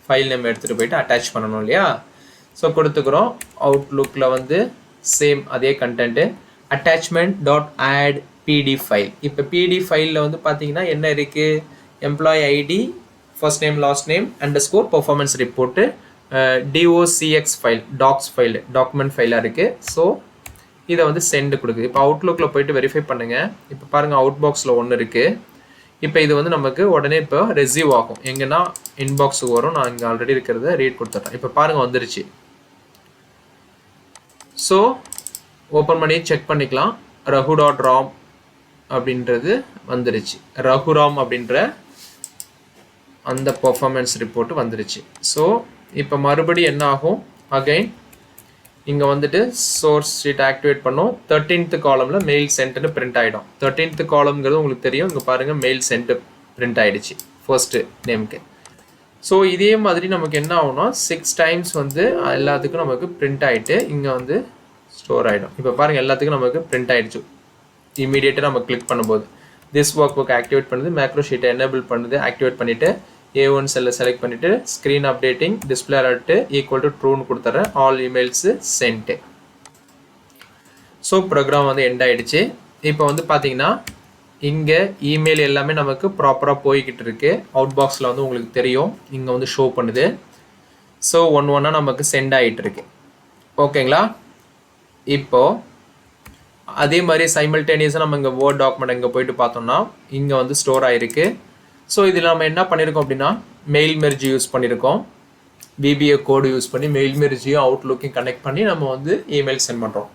ஃபைல் நேம் எடுத்துகிட்டு போயிட்டு அட்டாச் பண்ணணும் இல்லையா? ஸோ கொடுத்துக்கிறோம். அவுட்லுக்கில் வந்து சேம் அதே content, attachment dot add PD file. இப்போ பிடி ஃபைலில் வந்து பார்த்தீங்கன்னா என்ன இருக்குது, employee ID, first name, last name, underscore, performance report, DOCX file, docx file, document ஃபைலாக இருக்குது. ஸோ இதை வந்து சென்ட் கொடுக்குது. இப்போ அவுட்லுக்கில் போயிட்டு வெரிஃபை பண்ணுங்கள். இப்போ பாருங்கள், அவுட் பாக்ஸில் ஒன்று இருக்குது. இப்போ இது வந்து நமக்கு உடனே இப்போ ரெசீவ் ஆகும். எங்கன்னா இன்பாக்ஸுக்கு வரும். நான் இங்கே ஆல்ரெடி இருக்கிறத ரீட் கொடுத்துட்றேன். இப்போ பாருங்கள், வந்துருச்சு. ஸோ ஓப்பன் பண்ணி செக் பண்ணிக்கலாம். ரகு.ram அப்படின்றது வந்துருச்சு. ரகுராம் அப்படின்ற அந்த பெர்ஃபார்மன்ஸ் ரிப்போர்ட் வந்துருச்சு. ஸோ இப்போ மறுபடியும் என்ன ஆகும், அகைன் இங்கே வந்துட்டு சோர்ஸ் ஷீட் ஆக்டிவேட் பண்ணோம். 13th காலமில் மெயில் சென்ட்னு பிரிண்ட் ஆகிடும். 13th காலம்ங்கிறது உங்களுக்கு தெரியும். இங்கே பாருங்கள், மெயில் சென்ட் பிரிண்ட் ஆகிடுச்சு ஃபர்ஸ்ட்டு நேமுக்கு. ஸோ இதே மாதிரி நமக்கு என்ன ஆகும்னா 6 டைம்ஸ் வந்து எல்லாத்துக்கும் நமக்கு பிரிண்ட் ஆகிட்டு இங்கே வந்து ஸ்டோர் ஆகிடும். இப்போ பாருங்கள், எல்லாத்துக்கும் நமக்கு பிரிண்ட் ஆகிடுச்சு. இமீடியட்டாக நம்ம கிளிக் பண்ணும்போது திஸ் ஒர்க் புக் ஆக்டிவேட் பண்ணுது, மேக்ரோ ஷீட்டை எனேபிள் பண்ணுது. ஆக்டிவேட் பண்ணிவிட்டு A1 செல்லை செலக்ட் பண்ணிவிட்டு screen updating display alert equal to ட்ரூன்னு கொடுத்துட்றேன். All emails sent. So program வந்து எண்ட் ஆகிடுச்சு. இப்போ வந்து பார்த்தீங்கன்னா இங்கே இமெயில் எல்லாமே நமக்கு ப்ராப்பராக போய்கிட்டு இருக்கு. அவுட் பாக்ஸில் வந்து உங்களுக்கு தெரியும், இங்கே வந்து ஷோ பண்ணுது. ஸோ ஒன்றா நமக்கு சென்ட் ஆகிட்டு இருக்கு. ஓகேங்களா? இப்போது அதே மாதிரி சைமல்டேனியஸாக நம்ம இங்கே வேர்ட் டாக்குமெண்ட் இங்கே போயிட்டு பார்த்தோம்னா இங்கே வந்து ஸ்டோர் ஆகிருக்கு. ஸோ இதில் நம்ம என்ன பண்ணியிருக்கோம் அப்படின்னா மெயில் மெர்ஜ் யூஸ் பண்ணியிருக்கோம். VBA கோடு யூஸ் பண்ணி மெயில் மெர்ஜையும் அவுட்லுக்கையும் கனெக்ட் பண்ணி நம்ம வந்து இமெயில் சென்ட் பண்ணுறோம்.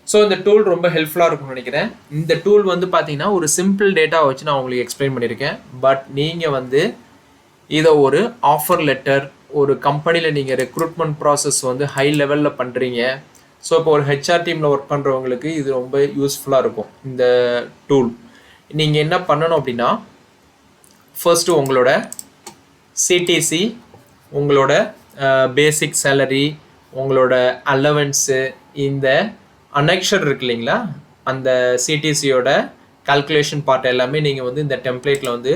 ஸோ இந்த டூல் ரொம்ப ஹெல்ப்ஃபுல்லாக இருக்கும்னு நினைக்கிறேன். இந்த டூல் வந்து பார்த்தீங்கன்னா ஒரு சிம்பிள் டேட்டா வச்சு நான் உங்களுக்கு எக்ஸ்பிளைன் பண்ணியிருக்கேன். பட் நீங்கள் வந்து இதை ஒரு ஆஃபர் லெட்டர், ஒரு கம்பெனியில் நீங்கள் ரெக்ரூட்மெண்ட் ப்ராசஸ் வந்து ஹை லெவலில் பண்ணுறீங்க. ஸோ இப்போ ஒரு HR டீமில் ஒர்க் பண்ணுறவங்களுக்கு இது ரொம்ப யூஸ்ஃபுல்லாக இருக்கும் இந்த டூல். நீங்கள் என்ன பண்ணணும் அப்படின்னா ஃபர்ஸ்ட்டு உங்களோட CTC, உங்களோட பேசிக் சேலரி, உங்களோட அலவன்ஸு, இந்த அனெக்ஷர் இருக்கு இல்லைங்களா, அந்த CTCயோட கால்குலேஷன் பார்ட் எல்லாமே நீங்கள் வந்து இந்த டெம்ப்ளேட்டில் வந்து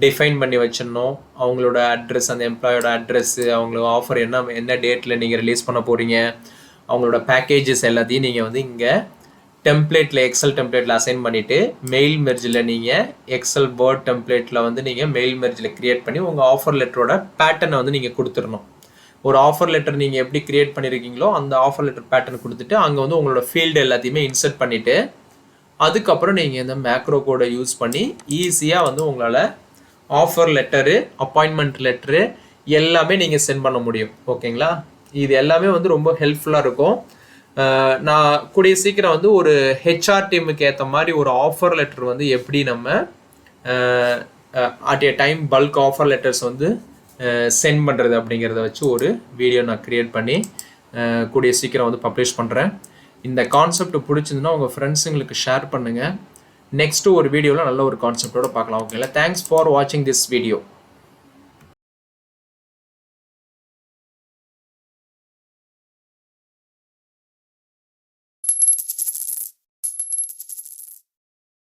டிஃபைன் பண்ணி வச்சிடணும். அவங்களோட அட்ரஸ், அந்த எம்ப்ளாயோட அட்ரெஸ்ஸு, அவங்களுக்கு ஆஃபர் என்ன டேட்டில் நீங்கள் ரிலீஸ் பண்ண போகிறீங்க, அவங்களோட பேக்கேஜஸ் எல்லாத்தையும் நீங்கள் வந்து இங்கே டெம்ப்ளேட்டில் எக்ஸல் டெம்ப்ளேட்டில் அசைன் பண்ணிவிட்டு மெயில் மெர்ஜில் நீங்கள் எக்ஸல் வேர்ட் டெம்ப்ளேட்டில் வந்து நீங்கள் மெயில் மெர்ஜில் க்ரியேட் பண்ணி உங்கள் ஆஃபர் லெட்டரோட பேட்டர்னை வந்து நீங்கள் கொடுத்துடணும். ஒரு ஆஃபர் லெட்டர் நீங்கள் எப்படி க்ரியேட் பண்ணியிருக்கீங்களோ அந்த ஆஃபர் லெட்டர் பேட்டர்ன் கொடுத்துட்டு அங்கே வந்து உங்களோட ஃபீல்டு எல்லாத்தையுமே இன்சர்ட் பண்ணிவிட்டு அதுக்கப்புறம் நீங்கள் இந்த மேக்ரோ கோடை யூஸ் பண்ணி ஈஸியாக வந்து உங்களால் ஆஃபர் லெட்டரு, அப்பாயின்மெண்ட் லெட்டரு எல்லாமே நீங்கள் சென்ட் பண்ண முடியும். ஓகேங்களா? இது எல்லாமே வந்து ரொம்ப ஹெல்ப்ஃபுல்லாக இருக்கும். நான் கூடிய சீக்கிரம் வந்து ஒரு HR டீமுக்கு ஏற்ற மாதிரி ஒரு ஆஃபர் லெட்டர் வந்து எப்படி நம்ம at A time bulk offer letters வந்து சென்ட் பண்ணுறது அப்படிங்கிறத வச்சு ஒரு வீடியோ நான் க்ரியேட் பண்ணி கூடிய சீக்கிரம் வந்து பப்ளிஷ் பண்ணுறேன். இந்த கான்செப்ட் பிடிச்சிருந்துன்னா உங்கள் ஃப்ரெண்ட்ஸுங்களுக்கு ஷேர் பண்ணுங்கள். நெக்ஸ்ட்டு ஒரு வீடியோவில் நல்ல ஒரு கான்செப்டோடு பார்க்கலாம். ஓகேங்களா? தேங்க்ஸ் ஃபார் வாட்சிங் திஸ் வீடியோ.